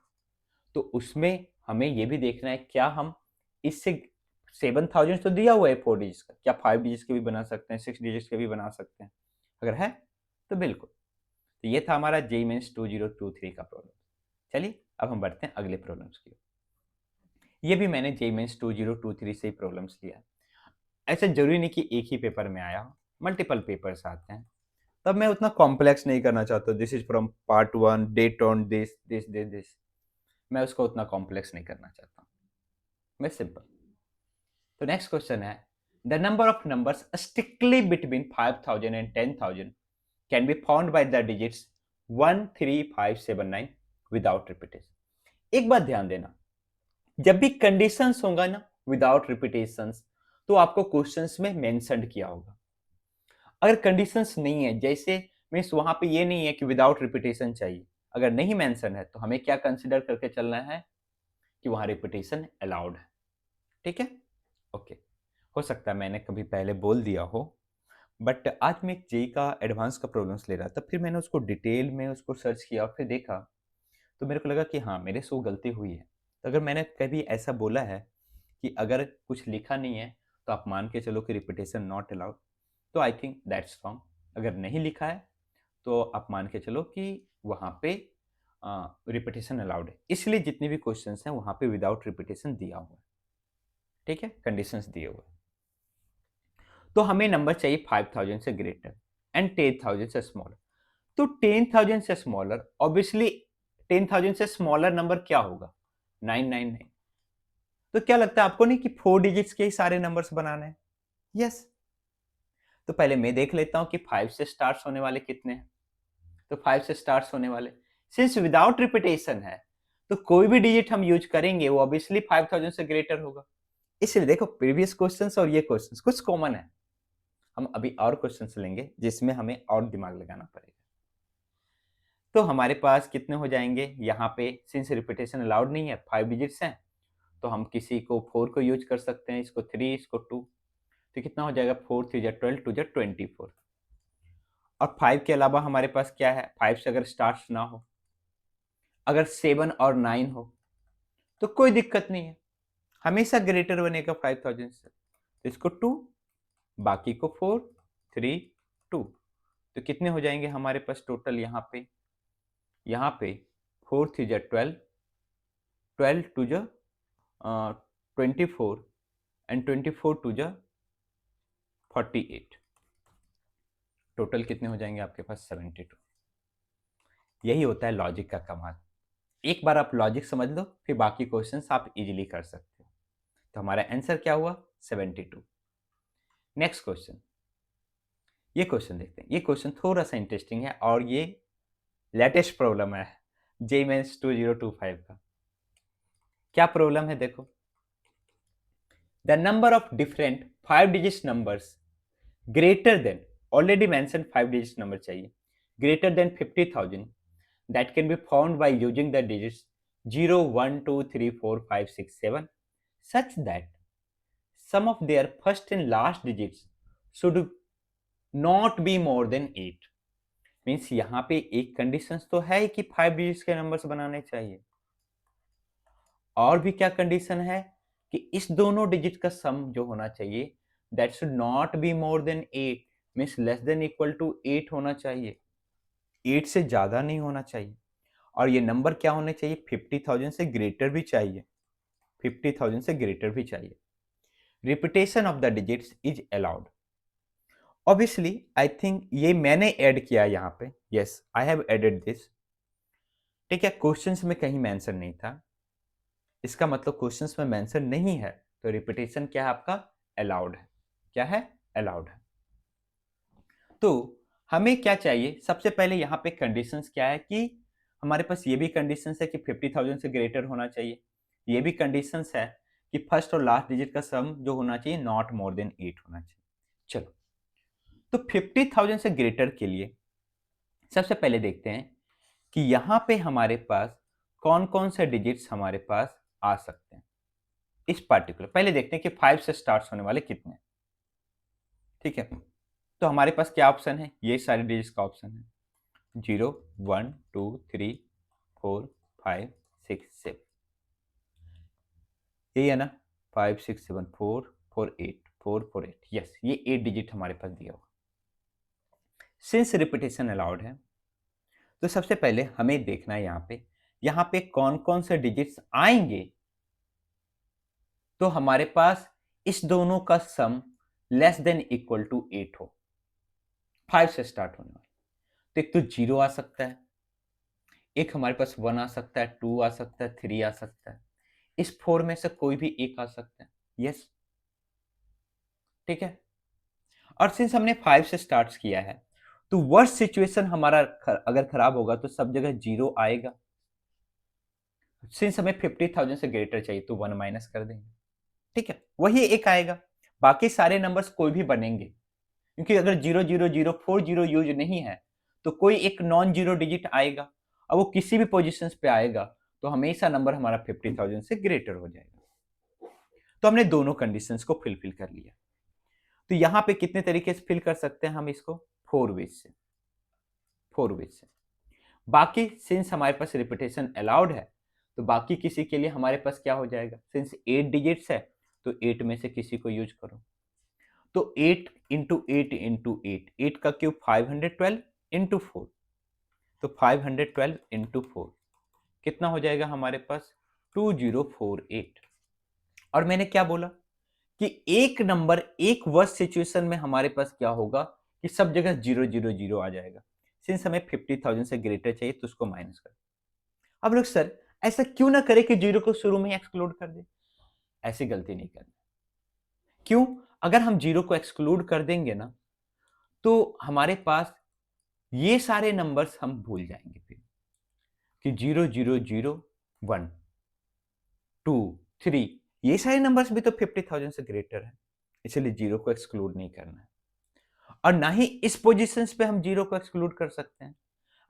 तो उसमें हमें यह भी देखना है क्या हम इससे 7000 तो दिया हुआ है 4 डिजिट्स का, क्या 5 डिजिट्स के भी बना सकते हैं, 6 डिजिट्स के भी बना सकते हैं? अगर है तो बिल्कुल। तो ये था हमारा जेईई मेंस 2023 का प्रॉब्लम। चलिए अब हम बढ़ते हैं अगले प्रॉब्लम्स की। ये भी मैंने जेईई मेंस 2023 से ही प्रॉब्लम्स लिया है। ऐसा जरूरी नहीं कि एक ही पेपर में आया हो, मल्टीपल पेपर्स आते हैं, तब मैं उतना कॉम्प्लेक्स नहीं करना चाहता। This is from part 1 date on this this this this, मैं उसको उतना कॉम्प्लेक्स नहीं करना चाहता, मैं सिंपल। तो नेक्स्ट क्वेश्चन है, the number of numbers strictly between 5000 and 10000 can be found by the digits 1 3 5 7 9 without repetition. एक बात ध्यान देना, जब भी कंडीशंस होगा ना विदाउट रिपीटेशंस, तो आपको क्वेश्चंस में मेंशन किया होगा। अगर कंडीशंस नहीं है, जैसे मीन्स वहां पे ये नहीं है कि विदाउट रिपीटेशन चाहिए, अगर नहीं मेंशन है तो हमें क्या कंसिडर करके चलना है कि वहां रिपीटेशन अलाउड है, ठीक है? ओके, हो सकता है मैंने कभी पहले बोल दिया हो, बट आज मैं एक जेई का एडवांस का प्रॉब्लम्स ले रहा था, फिर मैंने उसको डिटेल में उसको सर्च किया और फिर देखा, तो मेरे को लगा कि हाँ मेरे से वो गलती हुई है। तो अगर मैंने कभी ऐसा बोला है कि अगर कुछ लिखा नहीं है तो आप मान के चलो कि रिपीटेशन नॉट अलाउड, तो आई थिंक दैट्स रॉन्ग। अगर नहीं लिखा है तो आप मान के चलो कि वहाँ पे रिपीटेशन अलाउड है, इसलिए जितने भी क्वेश्चंस हैं वहाँ पे विदाउट रिपीटेशन दिया हुआ है। ठीक है, कंडीशंस दिए हुए हैं। तो हमें नंबर चाहिए 5000 से ग्रेटर एंड 10,000 से स्मॉलर। तो 10,000 से स्मॉलर, ऑब्वियसली 10,000 से स्मॉलर नंबर क्या होगा? 999। तो क्या लगता है आपको नहीं कि 4 डिजिट्स के ही सारे नंबर्स बनाने हैं? यस। तो पहले मैं देख लेता हूं कि 5 से स्टार्ट होने वाले कितने हैं। तो 5 से स्टार्ट होने वाले, सिंस विदाउट रिपीटेशन है, तो कोई भी डिजिट हम यूज करेंगे वो ऑब्वियसली 5000 से ग्रेटर होगा। इसलिए देखो, प्रीवियस क्वेश्चंस और ये क्वेश्चंस कुछ कॉमन है। हम अभी और क्वेश्चंस लेंगे जिसमें हमें और दिमाग लगाना पड़ेगा। तो हमारे पास कितने हो जाएंगे यहाँ पे, सिंस रिपीटेशन अलाउड नहीं है, 5 डिजिट्स हैं, तो हम किसी को 4 को यूज कर सकते हैं, इसको 3, इसको 2। तो कितना हो जाएगा? 4 3 12 2 24। और 5 के अलावा हमारे पास क्या है? 5 से अगर स्टार्ट ना हो, अगर 7 और 9 हो तो कोई दिक्कत नहीं है, हमेशा ग्रेटर बनेगा 5000 से। तो इसको 2, बाकी को 4 3 2। तो कितने हो जाएंगे हमारे पास टोटल यहाँ पे? यहाँ पे 4 3 12, 12 2 24 एंड 24 2 48। टोटल कितने हो जाएंगे आपके पास? 72। यही होता है लॉजिक का कमाल। एक बार आप लॉजिक समझ लो, फिर बाकी क्वेश्चंस आप इजीली कर सकते हो। तो हमारा आंसर क्या हुआ? 72। नेक्स्ट क्वेश्चन, ये क्वेश्चन देखते हैं। ये क्वेश्चन थोड़ा सा इंटरेस्टिंग है और ये लेटेस्ट प्रॉब्लम है जेईई मेंस 2025 का। क्या प्रॉब्लम है देखो। The number of different 5 digit numbers greater then, already mention 5 digit number चाहिए, greater than 50,000 that can be found by using the digits 0 1 2 3 4 5 6 7 such that sum of their first and last digits should not be more than 8। Means यहाँ पे एक कंडीशन तो है ही कि 5 डिजिट्स के नंबर्स बनाने चाहिए, और भी क्या कंडीशन है कि इस दोनों डिजिट का सम जो होना चाहिए that should not be more than 8, means less than equal to 8 होना चाहिए, 8 से ज्यादा नहीं होना चाहिए। और ये नंबर क्या होने चाहिए? 50,000 से ग्रेटर भी चाहिए, 50,000 से ग्रेटर भी चाहिए। Repetition of the digits is allowed. Obviously I think ये मैंने ऐड किया यहाँ पे, yes I have added this. ठीक है, क्वेश्चंस में कहीं मेंशन नहीं था, इसका मतलब क्वेश्चंस में मेंशन नहीं है, तो रिपीटेशन क्या है आपका? अलाउड है। क्या है? अलाउड है। तो हमें क्या चाहिए? सबसे पहले यहाँ पे कंडीशंस क्या है कि हमारे पास ये भी कंडीशंस है कि 50,000 से ग्रेटर होना चाहिए, ये भी कंडीशंस है कि फर्स्ट और लास्ट डिजिट का सम जो होना चाहिए नॉट मोर देन 8 होना चाहिए। चलो, तो 50,000 से ग्रेटर के लिए सबसे पहले देखते हैं कि यहाँ पे हमारे पास कौन कौन से डिजिट्स हमारे पास आ सकते हैं इस पार्टिकुलर। पहले देखते हैं कि 5 से स्टार्ट होने वाले कितने हैं। ठीक है, तो हमारे पास क्या ऑप्शन है? ये सारे डिजिट्स का ऑप्शन है 0 1 2 3 4 5 6 7, यही है ना? 5 6 7 4 4 8 4 4 8, यस, ये 8 डिजिट हमारे पास दिया हुआ। सिंस रिपीटेशन अलाउड है, तो सबसे पहले हमें देखना है यहाँ पे कौन कौन से डिजिट्स आएंगे तो हमारे पास इस दोनों का sum less than equal to 8 हो। 5 से स्टार्ट होने वाला, तो एक तो 0 आ सकता है, एक हमारे पास 1 आ सकता है, 2 आ सकता है, 3 आ सकता है, इस 4 में से कोई भी एक आ सकता है। यस, ठीक है। और सिंस हमने 5 से स्टार्ट किया है, तो वर्स्ट सिचुएशन हमारा अगर खराब होगा तो सब जगह 0 आएगा। सिंस हमें 50,000 से ग्रेटर चाहिए तो 1 माइनस कर देंगे। ठीक है, वही एक आएगा, बाकी सारे नंबर्स कोई भी बनेंगे, क्योंकि अगर 0 0 0 4 0 यूज नहीं है तो कोई एक नॉन जीरो डिजिट आएगा, और वो किसी भी पोजीशन पे आएगा तो हमेशा नंबर हमारा 50,000 से ग्रेटर हो जाएगा। तो हमने दोनों कंडीशंस को फिल कर लिया। तो यहाँ पे कितने तरीके से फिल कर सकते हैं हम इसको? 4 वेज से, 4 वेज से। बाकी सिंस हमारे पास रिपीटेशन अलाउड है, तो बाकी किसी के लिए हमारे पास क्या हो जाएगा? सिंस 8 डिजिट्स है तो 8 में से किसी को यूज करो, तो 8 इंटू 8 इंटू 8, 8 का क्यूब 512 इंटू 4, तो 512 इंटू 4 कितना हो जाएगा हमारे पास 2048। और मैंने क्या बोला कि एक नंबर एक वर्स्ट सिचुएशन में हमारे पास क्या होगा कि सब जगह 000 आ जाएगा। सिंस हमें 50,000 से ग्रेटर चाहिए तो उसको माइनस कर। अब लोग सर ऐसा क्यों ना करे कि जीरो को शुरू में ही एक्सक्लूड कर दे। ऐसी गलती नहीं करनी। क्यों? अगर हम जीरो को एक्सक्लूड कर देंगे ना तो हमारे पास ये सारे नंबर्स हम भूल जाएंगे फिर कि 000 1 2 3 ये सारे नंबर्स भी तो 50,000 से ग्रेटर है, इसलिए जीरो को एक्सक्लूड नहीं करना है। और ना ही इस पोजीशंस पे हम जीरो को एक्सक्लूड कर सकते हैं।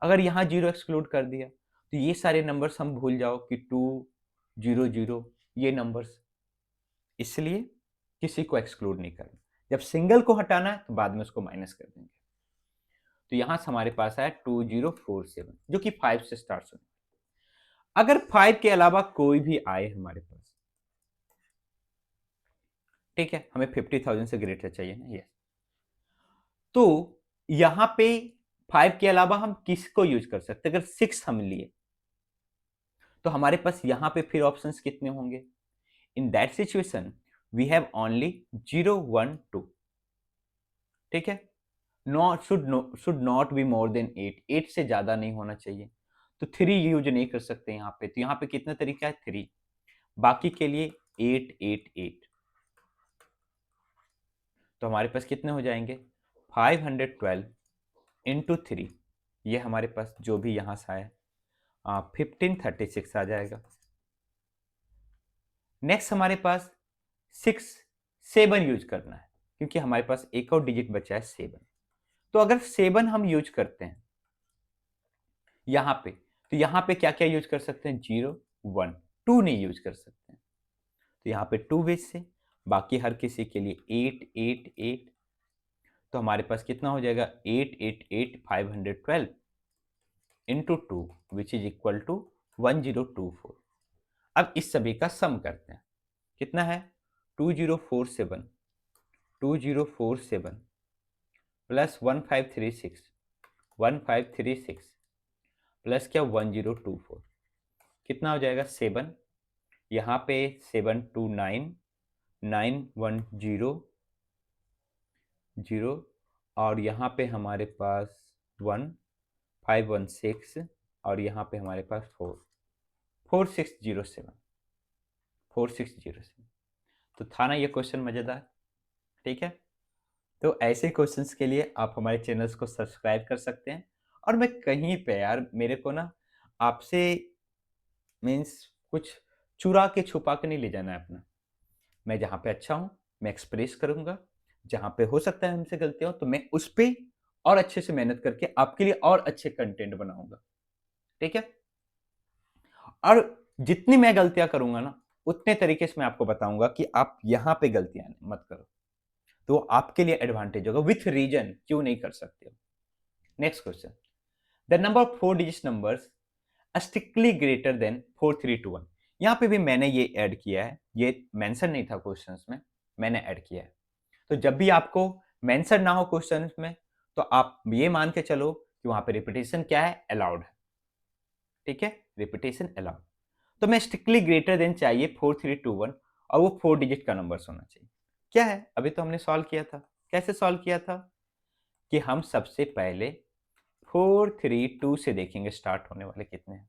अगर यहां जीरो एक्सक्लूड कर दिया तो ये सारे नंबर्स हम भूल जाओ कि 200 ये नंबर्स, इसलिए किसी को एक्सक्लूड नहीं करना। जब सिंगल को हटाना है तो बाद में उसको माइनस कर देंगे। तो यहां से हमारे पास आया 2047 जो कि 5 से स्टार्ट होने। अगर 5 के अलावा कोई भी आए हमारे पास, ठीक है, हमें 50,000 से ग्रेटर चाहिए ना, यस, तो यहां पे 5 के अलावा हम किसको यूज कर सकते हैं? अगर 6 हम लिए तो हमारे पास यहां पे फिर ऑप्शंस कितने होंगे? In that situation we have only 0 1 2, ठीक है, should not be more than 8, 8 से ज्यादा नहीं होना चाहिए। तो 3 यूज नहीं कर सकते यहाँ पे, तो यहाँ पे कितना तरीका है? 3। बाकी के लिए 8 8 8, तो हमारे पास कितने हो जाएंगे? 512 इंटू 3, ये हमारे पास जो भी यहाँ से आया 1536 आ जाएगा। नेक्स्ट हमारे पास 6 7 यूज करना है क्योंकि हमारे पास एक और डिजिट बचा है 7। तो अगर 7 हम यूज करते हैं यहाँ पे, तो यहाँ पे क्या क्या यूज कर सकते हैं? 0 1 2 नहीं यूज कर सकते हैं, तो यहाँ पे 2 बेस से, बाकी हर किसी के लिए 8 8 8, तो हमारे पास कितना हो जाएगा? 8 8 8 512 into 2 which is equal to 1024। अब इस सभी का सम करते हैं, कितना है? 2047 2047 प्लस 1536 प्लस क्या 1024, कितना हो जाएगा? 7, यहाँ पे 729 910 0, और यहाँ पे हमारे पास 1 516, और यहाँ पे हमारे पास 4 4607 4607। तो था ना ये क्वेश्चन मजेदार? ठीक है, तो ऐसे क्वेश्चंस के लिए आप हमारे चैनल्स को सब्सक्राइब कर सकते हैं। और मैं कहीं पे यार मेरे को ना आपसे मीन्स कुछ चुरा के छुपा के नहीं ले जाना है अपना। मैं जहाँ पे अच्छा हूँ मैं एक्सप्रेस करूंगा, जहाँ पे हो सकता है हमसे गलतियां हो तो मैं उस पे और अच्छे से मेहनत करके आपके लिए और अच्छे कंटेंट बनाऊंगा, ठीक है। और जितनी मैं गलतियां करूंगा ना उतने तरीके से मैं आपको बताऊंगा कि आप यहाँ पे गलतियां मत करो, तो आपके लिए एडवांटेज होगा। विथ रीजन क्यों नहीं कर सकते हो। Next question, the number of 4 digit numbers strictly greater than 4321। यहाँ पे भी मैंने ये ऐड किया है, ये मेंशन नहीं था क्वेश्चंस में, मैंने ऐड किया है। तो जब भी आपको मेंशन ना हो क्वेश्चंस में तो आप ये मान के चलो कि वहां पे रिपीटेशन क्या है? अलाउड है, ठीक है, रिपीटेशन अलाउड। तो मैं स्ट्रिक्टली ग्रेटर देन चाहिए 4321 और वो 4 डिजिट का नंबर होना चाहिए। क्या है? अभी तो हमने सॉल्व किया था। कैसे सॉल्व किया था? कि हम सबसे पहले 432 से देखेंगे स्टार्ट होने वाले कितने हैं।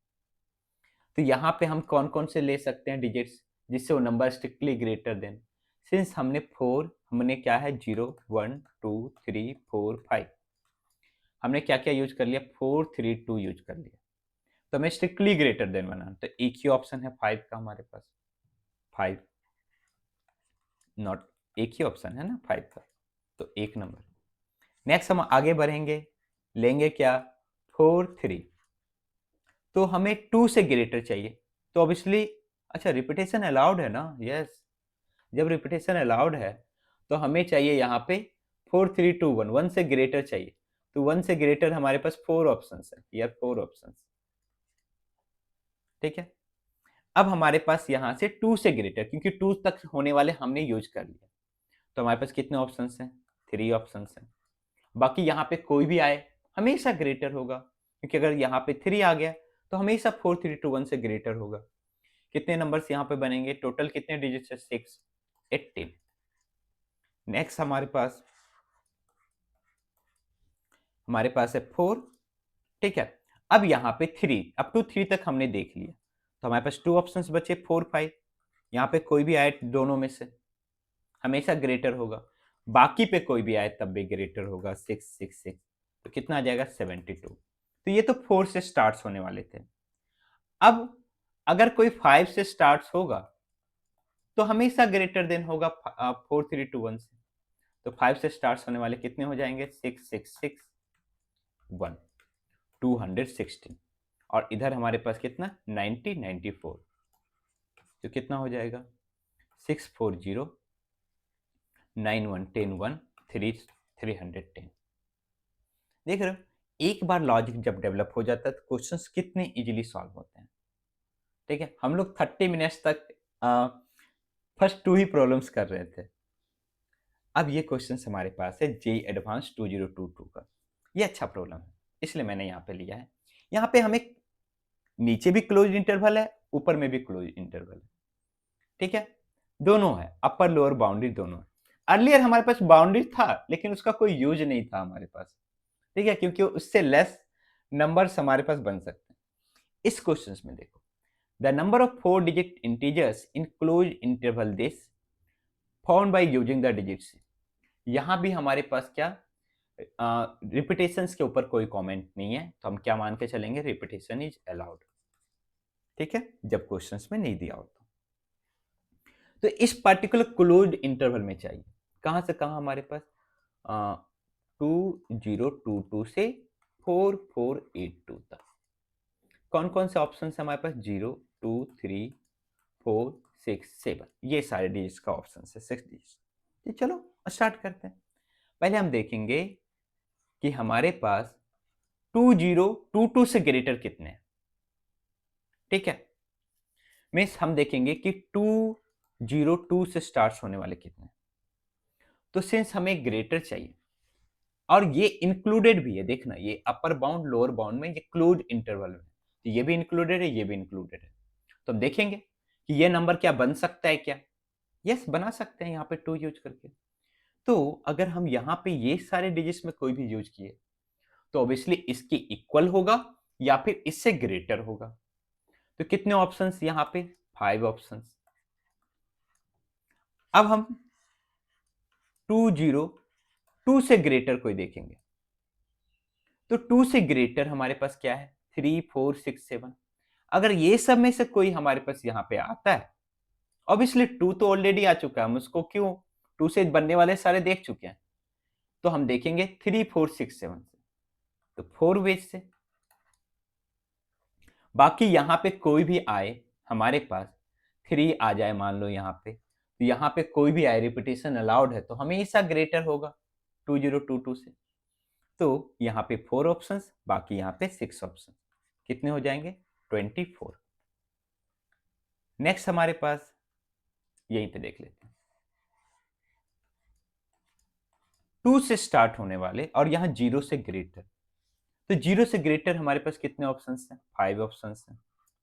तो यहाँ पे हम कौन कौन से ले सकते हैं डिजिट्स जिससे वो number strictly greater than. Since हमने 4, हमने क्या है 0 1 2 3 4 5, हमने क्या क्या यूज कर लिया? 4 3 2 यूज कर लिया। तो हमें स्ट्रिक्टली ग्रेटर देन बनाना, तो एक ही ऑप्शन है 5 का हमारे पास, 5 नॉट, एक ही ऑप्शन है ना 5 का, तो एक नंबर। नेक्स्ट हम आगे बढ़ेंगे, लेंगे क्या? 4 3, तो हमें 2 से ग्रेटर चाहिए, तो ऑब्वियसली अच्छा रिपीटेशन अलाउड है ना, यस। जब रिपीटेशन अलाउड है तो हमें चाहिए यहाँ पे 4 3 2 1, 1 से ग्रेटर चाहिए, तो 1 से ग्रेटर हमारे पास 4 ऑप्शंस है, यार 4 ऑप्शंस, ठीक है। अब हमारे पास यहाँ से 2 से ग्रेटर, क्योंकि 2 तक होने वाले हमने यूज कर लिया, तो हमारे पास कितने ऑप्शंस हैं? 3 ऑप्शंस हैं। बाकी यहाँ पे कोई भी आए हमेशा ग्रेटर होगा, क्योंकि अगर यहाँ पे 3 आ गया तो हमेशा 4 3 2 1 से ग्रेटर होगा। कितने नंबर्स यहाँ पे बनेंगे? टोटल कितने डिजिट्स है? 6 18। नेक्स्ट हमारे पास है 4। ठीक है, अब यहाँ पे 3, अप टू 3 तक हमने देख लिया, तो हमारे पास 2 ऑप्शंस बचे 4 5। यहाँ पे कोई भी आए दोनों में से हमेशा ग्रेटर होगा, बाकी पे कोई भी आए तब भी ग्रेटर होगा। 6 6 6, तो कितना आ जाएगा? 72। तो ये तो 4 से स्टार्ट होने वाले थे। अब अगर कोई 5 से स्टार्ट होगा तो हमेशा ग्रेटर देन होगा 4 3 2 1 से। तो 5 से स्टार्ट होने वाले कितने हो जाएंगे? 6 6 6 1 216। और इधर हमारे पास कितना? 90 94। तो कितना हो जाएगा? 640 91 10 1 3 310। देख रहे हो, एक बार लॉजिक जब डेवलप हो जाता है तो क्वेश्चंस कितने इजीली सॉल्व होते हैं। ठीक है, हम लोग 30 मिनट्स तक फर्स्ट 2 ही प्रॉब्लम्स कर रहे थे। अब ये क्वेश्चन हमारे पास है जेई एडवांस 2022 का। ये अच्छा प्रॉब्लम है, इसलिए मैंने यहाँ पे लिया है। यहाँ पे हमें नीचे भी क्लोज इंटरवल है, ऊपर में भी क्लोज इंटरवल है। ठीक है, दोनों है, अपर लोअर बाउंड्री दोनों है। अर्लियर हमारे पास बाउंड्री था लेकिन उसका कोई यूज नहीं था हमारे पास। ठीक है, क्योंकि उससे लेस नंबर्स हमारे पास बन सकते हैं। इस क्वेश्चन में देखो, the number of 4 digit integers in close interval this found by using the digits. यहां भी हमारे पास क्या रिपीटेशंस के ऊपर कोई कमेंट नहीं है, तो हम क्या मान के चलेंगे? Repetition is allowed. ठीक है, जब क्वेश्चंस में नहीं दिया हो तो इस पर्टिकुलर क्लोज इंटरवल में चाहिए। कहां से कहां? हमारे पास 2022 से 4482 तक। कौन कौन से ऑप्शन है हमारे पास? 0 2 3 4 6 7, ये सारे डिजिट्स का ऑप्शन है, 6 डिजिट्स। चलो स्टार्ट करते हैं। पहले हम देखेंगे कि हमारे पास 2022 से ग्रेटर कितने हैं। ठीक है, मीन्स हम देखेंगे कि 202 से स्टार्ट होने वाले कितने। तो सिंस हमें ग्रेटर चाहिए और ये इंक्लूडेड भी है, देखना ये अपर बाउंड लोअर बाउंड में, ये क्लोज इंटरवल में, तो ये भी इंक्लूडेड है, ये भी इंक्लूडेड है। तो हम देखेंगे कि ये नंबर क्या बन सकता है क्या? यस, बना सकते हैं यहाँ पे 2 यूज करके। तो अगर हम यहाँ पे ये सारे डिजिट्स में कोई भी यूज किए तो ऑब्वियसली इसके इक्वल होगा या फिर इससे ग्रेटर होगा। तो कितने ऑप्शंस यहाँ पे? 5 ऑप्शंस। अब हम 202 से ग्रेटर कोई देखेंगे, तो 2 से ग्रेटर हमारे पास क्या है? 3 4 6 7। अगर ये सब में से कोई हमारे पास यहाँ पे आता है, ऑब्वियसली 2 तो ऑलरेडी आ चुका है, हम उसको क्यों 2 से बनने वाले सारे देख चुके हैं। तो हम देखेंगे 3 4 6 7 से, तो 4 वेज से। बाकी यहाँ पे कोई भी आए हमारे पास, 3 आ जाए मान लो यहाँ पे, तो यहाँ पे कोई भी आए, रिपीटेशन अलाउड है तो हमेशा ग्रेटर होगा 2022 से। तो यहाँ पे 4 ऑप्शंस, बाकी यहाँ पे 6 ऑप्शन, कितने हो जाएंगे? 24। नेक्स्ट हमारे पास यहीं पे देख लेते हैं, 2 से स्टार्ट होने वाले और यहाँ 0 से ग्रेटर। तो 0 से ग्रेटर हमारे पास कितने ऑप्शंस हैं? 5 ऑप्शंस हैं।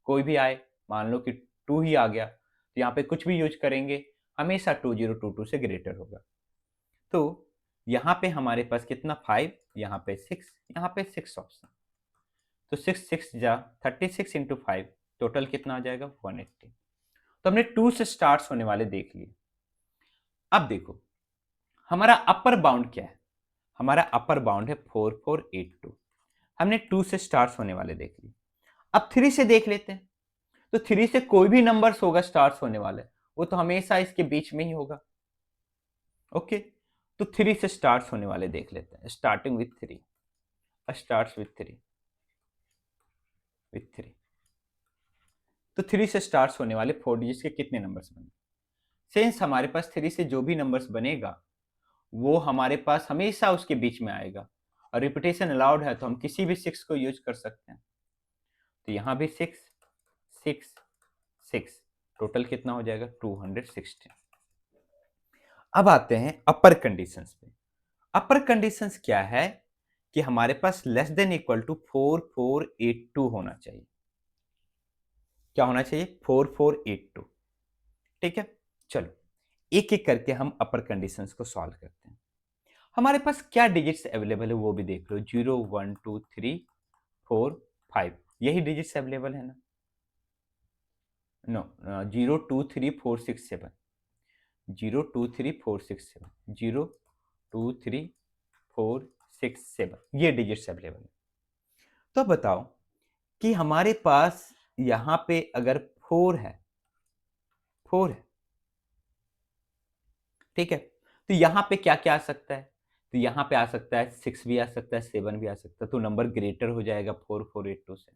कोई भी आए, मान लो कि 2 ही आ गया, तो यहाँ पे कुछ भी यूज करेंगे हमेशा 2022 से ग्रेटर होगा। तो यहाँ पे हमारे पास कितना? 5, यहाँ पे 6, यहाँ पे 6 ऑप्शन। तो 6 6 जा 36 इंटू 5, टोटल कितना आ जाएगा? 180। तो हमने 2 से स्टार्ट होने वाले देख लिए। अब देखो हमारा अपर बाउंड क्या है? हमारा अपर बाउंड है 4482। हमने 2 से स्टार्ट होने वाले देख लिए। अब 3 से देख लेते हैं। तो 3 से कोई भी नंबर्स होगा स्टार्ट होने वाले, वो तो हमेशा इसके बीच में ही होगा। ओके, तो 3 से स्टार्ट होने वाले देख लेते हैं। Starting with 3, start with 3 with 3। तो 3 से स्टार्ट होने वाले 4 डिजिट्स के कितने नंबर्स बने? सिंस हमारे पास 3 से जो भी नंबर्स बनेगा वो हमारे पास हमेशा उसके बीच में आएगा, और रिपीटेशन अलाउड है तो हम किसी भी 6 को यूज कर सकते हैं। तो यहाँ भी 6 6 6, टोटल कितना हो जाएगा? 216। अब आते हैं अपर कंडीशंस पे। अपर कंडीशंस क्या है कि हमारे पास लेस देन इक्वल टू 4482 होना चाहिए। क्या होना चाहिए? 4482। ठीक है, चलो एक एक करके हम अपर कंडीशंस को सॉल्व करते हैं। हमारे पास क्या डिजिट्स अवेलेबल है वो भी देख लो। 0 1 2 3 4 5 यही डिजिट्स अवेलेबल है ना? नो, 0 2 3 4 6 7, 0 2 3 4 6 7, 0 2 3 4 6 7 ये डिजिट्स अवेलेबल है। तो अब बताओ कि हमारे पास यहां पे अगर 4 है, 4 है, ठीक है, तो यहां पे क्या क्या आ सकता है? तो यहां पे आ सकता है 6 भी आ सकता है, 7 भी आ सकता है, तो नंबर ग्रेटर हो जाएगा 4482 से।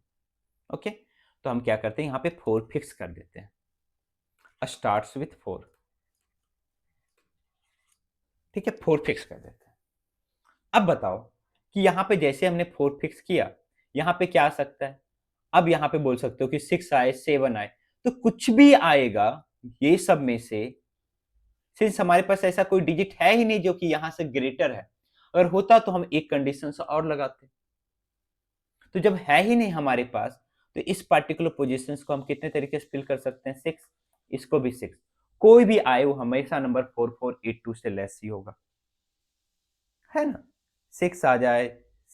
ओके, तो हम क्या करते हैं, यहाँ पे 4 फिक्स कर देते हैं, स्टार्ट्स विथ 4। ठीक है, 4 फिक्स कर देते हैं। अब बताओ कि यहाँ पे जैसे हमने 4 फिक्स किया, यहाँ पे क्या आ सकता है? अब यहाँ पे बोल सकते हो कि 6 आए, 7 आए, तो कुछ भी आएगा ये सब में से, सिंस हमारे पास ऐसा कोई डिजिट है ही नहीं जो कि यहां से ग्रेटर है। अगर होता तो हम एक कंडीशन से और लगाते। तो जब है ही नहीं हमारे पास, तो इस पार्टिकुलर पोजीशंस को हम कितने तरीके से फिल कर सकते हैं? 6, इसको भी 6। कोई भी आए वो हमेशा नंबर 4482 से लेस ही होगा, है ना? 6 आ जाए,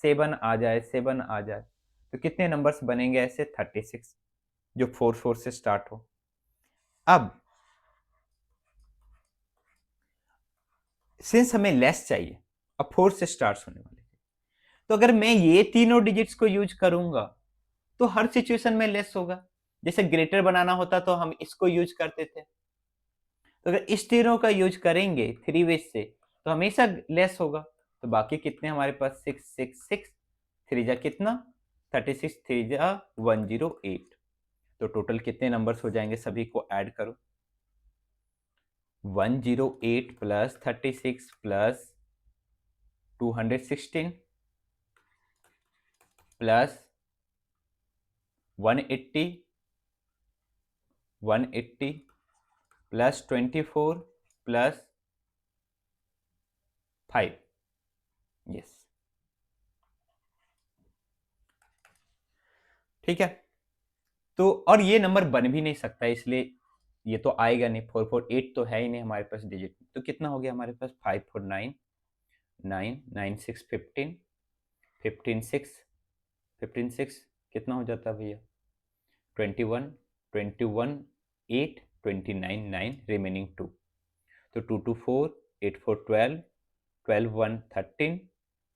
7 आ जाए, 7 आ जाए, तो कितने नंबर्स बनेंगे ऐसे? 36, जो 44 से स्टार्ट हो। अब सिंस हमें लेस चाहिए, अब 4 से स्टार्ट होने वाले, तो अगर मैं ये तीनों डिजिट्स को यूज करूंगा तो हर सिचुएशन में लेस होगा। जैसे ग्रेटर बनाना होता तो हम इसको यूज करते थे, तो अगर इस तीनों का यूज करेंगे थ्री वेज से तो हमेशा लेस होगा। तो बाकी कितने हमारे पास? 6 6 6, थ्री जा कितना? 36, थ्री जा 108। तो टोटल कितने नंबर्स हो जाएंगे? सभी को ऐड करो। 108 plus 36 plus 216 plus 180, 180 plus 24 plus 5। Yes, ठीक है। तो और ये नंबर बन भी नहीं सकता, इसलिए ये तो आएगा नहीं। 448 तो है ही नहीं हमारे पास डिजिट। तो कितना हो गया हमारे पास? 549, 9 9 6 15, 15 6, 15 6 कितना हो जाता है भैया? 21, 21 8, 29 9, रिमेनिंग 2। तो 2 2 4, 8 4 12, 12 1 13,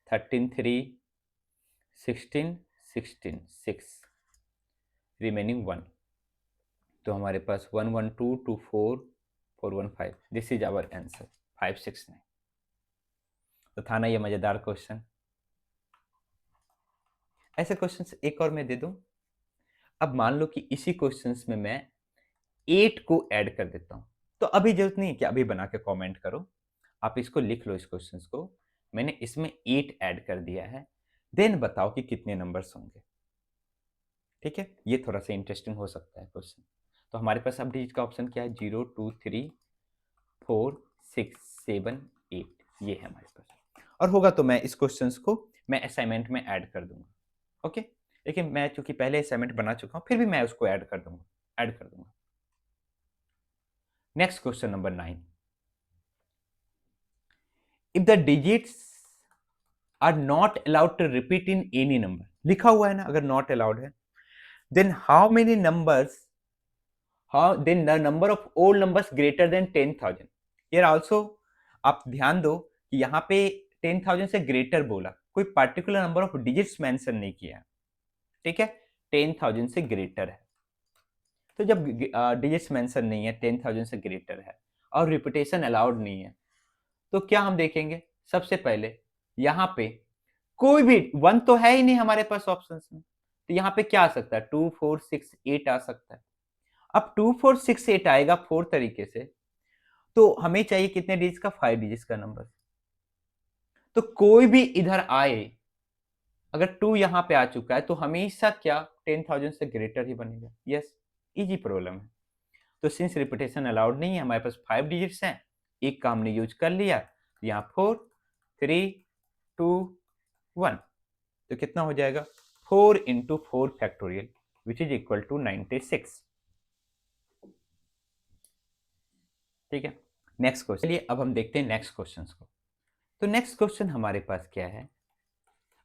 13 3 16, 16 6, रिमेनिंग 1। तो हमारे पास 112 24 415, दिस इज आवर आंसर 569। तो था ना ये मजेदार क्वेश्चन? ऐसे क्वेश्चंस एक और मैं दे दूं। अब मान लो कि इसी क्वेश्चंस में मैं 8 को ऐड कर देता हूं, तो अभी जरूरत नहीं है कि अभी बना के कमेंट करो, आप इसको लिख लो इस क्वेश्चंस को। मैंने इसमें 8 ऐड कर दिया है, देन बताओ कि कितने नंबर्स होंगे। ठीक है, ये थोड़ा सा इंटरेस्टिंग हो सकता है क्वेश्चन। तो हमारे पास अब डिजिट का ऑप्शन क्या है? 0 2 3 4 6 7 8, ये है हमारे पास। और होगा तो मैं इस क्वेश्चंस को मैं असाइनमेंट में ऐड कर दूंगा। ओके, लेकिन मैं चूंकि पहले असाइनमेंट बना चुका हूं, फिर भी मैं उसको ऐड कर दूंगा। Next question number 9। If the digits are not allowed to repeat in any number, लिखा हुआ है ना, अगर नॉट अलाउड है, then how many numbers, how then the number of old numbers greater than 10,000। Here also आप ध्यान दो कि यहाँ पे 10,000 से ग्रेटर बोला, कोई particular number of digits mention नहीं किया है। ठीक है, 10,000 से ग्रेटर है। तो जब डिजिट्स मेंशन नहीं है, 10,000 से ग्रेटर है और रिपीटेशन अलाउड नहीं है, तो क्या हम देखेंगे? सबसे पहले यहाँ पे कोई भी वन तो है ही नहीं हमारे पास ऑप्शंस में, तो यहाँ पे क्या आ सकता है? 2 4 6 8 आ सकता है। अब 2 4 6 8 आएगा 4 तरीके से, तो हमें चाहिए कितने डिजिट का? 5 डिजिट का नंबर। तो कोई भी इधर आए, अगर 2 यहाँ पे आ चुका है तो हमेशा क्या 10,000 से ग्रेटर ही बनेगा। यस, इजी प्रॉब्लम है। तो सिंस रिपीटेशन अलाउड नहीं है, हमारे पास 5 डिजिट्स हैं, एक का हमने यूज कर लिया, तो यहाँ 4 3 2 1, तो कितना हो जाएगा 4 into 4 factorial which is equal to 96। ठीक है, नेक्स्ट क्वेश्चन। चलिए अब हम देखते हैं नेक्स्ट क्वेश्चन को। तो नेक्स्ट क्वेश्चन हमारे पास क्या है,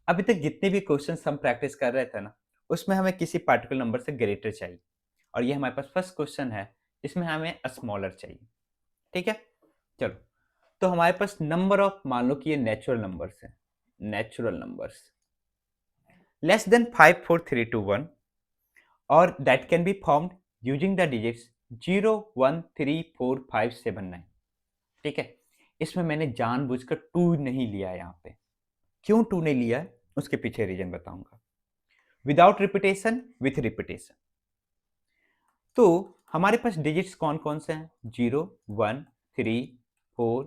अभी तक जितने भी क्वेश्चन हम प्रैक्टिस कर रहे थे ना, उसमें हमें किसी पार्टिकुलर नंबर से ग्रेटर चाहिए, और ये हमारे पास फर्स्ट क्वेश्चन है, इसमें हमें स्मॉलर चाहिए। ठीक है, चलो, तो हमारे पास नंबर ऑफ, मान लो कि ये नेचुरल नंबर्स है, नेचुरल नंबर्स लेस देन 5 4 3 2 1 और that can be formed using the digits 0 1 3 4 5 7 9। ठीक है, इसमें मैंने जानबूझकर 2 नहीं लिया है। यहाँ पे क्यों 2 नहीं लिया है, उसके पीछे रीजन बताऊंगा। Without repetition, with repetition. तो हमारे पास डिजिट्स कौन कौन से हैं, 0 1 3 4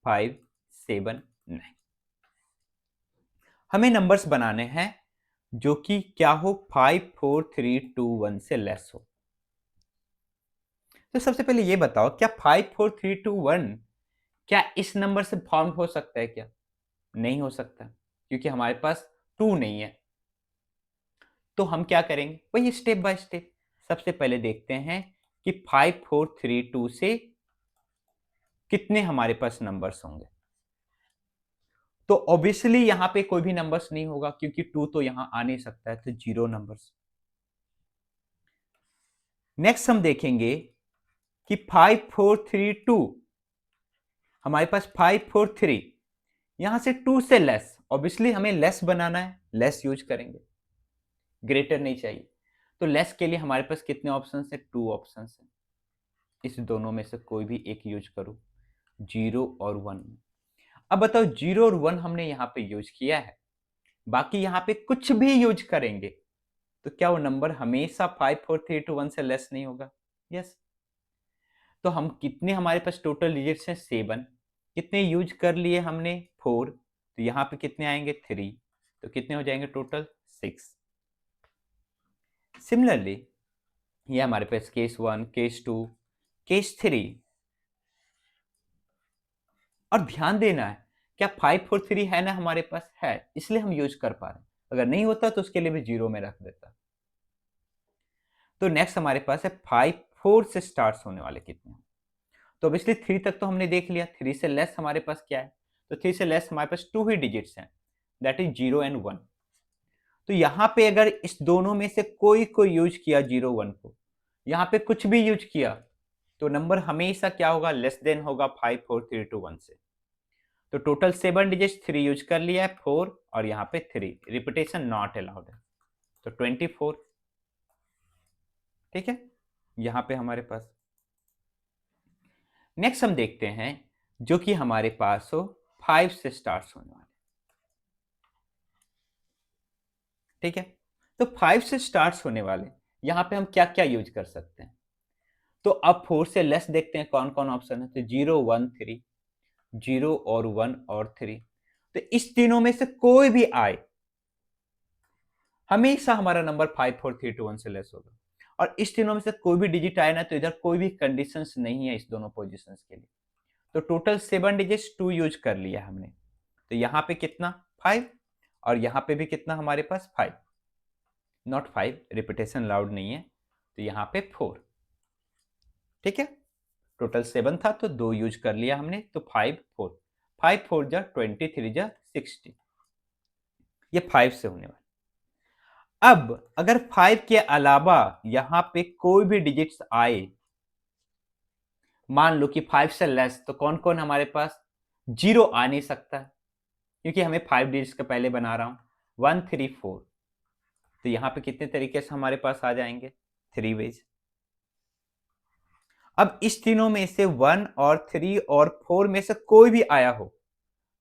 5 7 9। हमें नंबर्स बनाने हैं जो कि क्या हो, 5 4 3 2 1 से लेस हो। तो सबसे पहले ये बताओ, क्या 5 4 3 2 1 क्या इस नंबर से फॉर्म हो सकता है क्या? नहीं हो सकता, क्योंकि हमारे पास 2 नहीं है। तो हम क्या करेंगे, वही स्टेप बाय स्टेप। सबसे पहले देखते हैं कि 5 4 3 2 से कितने हमारे पास नंबर्स होंगे। तो ऑब्वियसली यहां पे कोई भी नंबर्स नहीं होगा, क्योंकि 2 तो यहां आ नहीं सकता है, तो 0 नंबर्स। नेक्स्ट हम देखेंगे कि 5 4 3 2, हमारे पास 5 4 3, यहां से 2 से लेस, ऑब्वियसली हमें लेस बनाना है, लेस यूज करेंगे, ग्रेटर नहीं चाहिए। तो लेस के लिए हमारे पास कितने ऑप्शन है, 2 ऑप्शन है। इस दोनों में से कोई भी एक यूज करो, 0 और 1। अब बताओ, 0 और 1 हमने यहाँ पे यूज किया है, बाकी यहाँ पे कुछ भी यूज करेंगे तो क्या वो नंबर हमेशा 5 4 3 2 1 से लेस नहीं होगा? यस। तो हम कितने, हमारे पास टोटल डिजिट्स हैं 7, कितने यूज कर लिए हमने 4, तो यहाँ पे कितने आएंगे 3, तो कितने हो जाएंगे टोटल 6। सिमिलरली ये हमारे पास केस 1, केस 2, केस 3, और ध्यान देना है, क्या 5 4 3 है ना हमारे पास, है, इसलिए हम यूज कर पा रहे हैं। अगर नहीं होता तो उसके लिए भी 0 में रख देता। तो नेक्स्ट हमारे पास है 5 4 से स्टार्ट होने वाले कितने। तो ऑब्वियसली 3 तक तो हमने देख लिया, 3 से लेस हमारे पास क्या है, तो 3 से लेस हमारे पास 2 ही डिजिट्स हैं, दैट इज 0 एंड 1। तो यहां पे अगर इस दोनों में से कोई को यूज किया 0 1 को, यहां पे कुछ भी यूज किया, तो नंबर हमेशा क्या होगा, लेस देन होगा 5 4 3 2 1 से। तो टोटल 7 डिजिट्स 3 यूज कर लिया है, 4 और यहाँ पे 3, रिपीटेशन नॉट अलाउड है, तो 24। ठीक है, यहां पे हमारे पास नेक्स्ट हम देखते हैं जो कि हमारे पास हो 5 से स्टार्ट होने वाले। ठीक है, तो 5 से स्टार्ट होने वाले यहां पे हम क्या क्या यूज कर सकते हैं। तो अब 4 से लेस देखते हैं कौन कौन ऑप्शन है, तो 0 1 3, 0 और 1 और 3। तो इस तीनों में से कोई भी आए, हमेशा हमारा नंबर 5 4 3 2 1 से लेस होगा। और इस तीनों में से कोई भी डिजिट आए ना, तो इधर कोई भी कंडीशंस नहीं है इस दोनों पोजीशंस के लिए। तो टोटल 7 डिजिट्स 2 यूज कर लिया हमने, तो यहां पे कितना 5, और यहां पे भी कितना हमारे पास 5, नॉट 5, रिपीटेशन लाउड नहीं है, तो यहां पे 4। ठीक है, टोटल 7 था तो 2 यूज कर लिया हमने, तो 5 4, 5 4 जा 20, 3 जा 60, ये 5 से होने वाला। अब अगर 5 के अलावा यहां पे कोई भी डिजिट्स आए, मान लो कि 5 से लेस, तो कौन कौन हमारे पास, 0 आ नहीं सकता है, क्योंकि हमें 5 डिजिट्स का पहले बना रहा हूं, 1 3 4। तो यहां पे कितने तरीके से हमारे पास आ जाएंगे, 3 वेज। अब इस तीनों में से 1 और 3 और 4 में से कोई भी आया हो,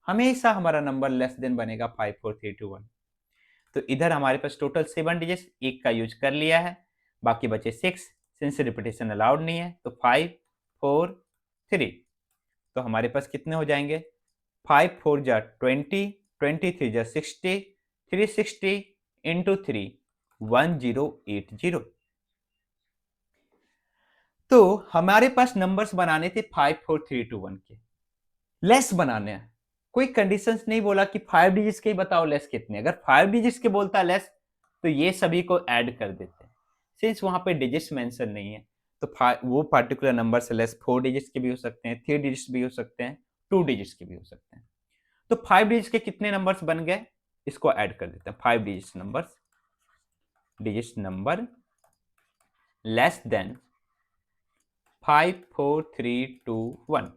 हमेशा हमारा नंबर लेस देन बनेगा 5 4 3 2 1। तो इधर हमारे पास टोटल 7 डिजिट्स, एक का यूज कर लिया है, बाकी बचे 6, सिंस रिपीटेशन अलाउड नहीं है, तो 5 4 3। तो हमारे पास कितने हो जाएंगे, 5 4 जा 20, 23 जा 60, 360 इंटू 3, 1080। तो हमारे पास नंबर्स बनाने थे 5 4 3 2 1 के, लेस बनाने हैं, कोई कंडीशंस नहीं बोला कि 5 डिजिट्स के ही बताओ लेस कितने। अगर 5 डिजिट्स के बोलता लेस तो ये सभी को ऐड कर देते हैं। सिंस वहां पे डिजिट्स मेंशन नहीं है तो वो पार्टिकुलर नंबर से लेस 4 डिजिट्स के भी हो सकते हैं, 3 डिजिट्स भी हो सकते हैं, 2 डिजिट्स के भी हो सकते हैं। तो 5 डिजिट्स के कितने नंबर्स बन गए, इसको ऐड कर देते हैं। 5 डिजिट्स नंबर लेस देन 5 4 3 2 1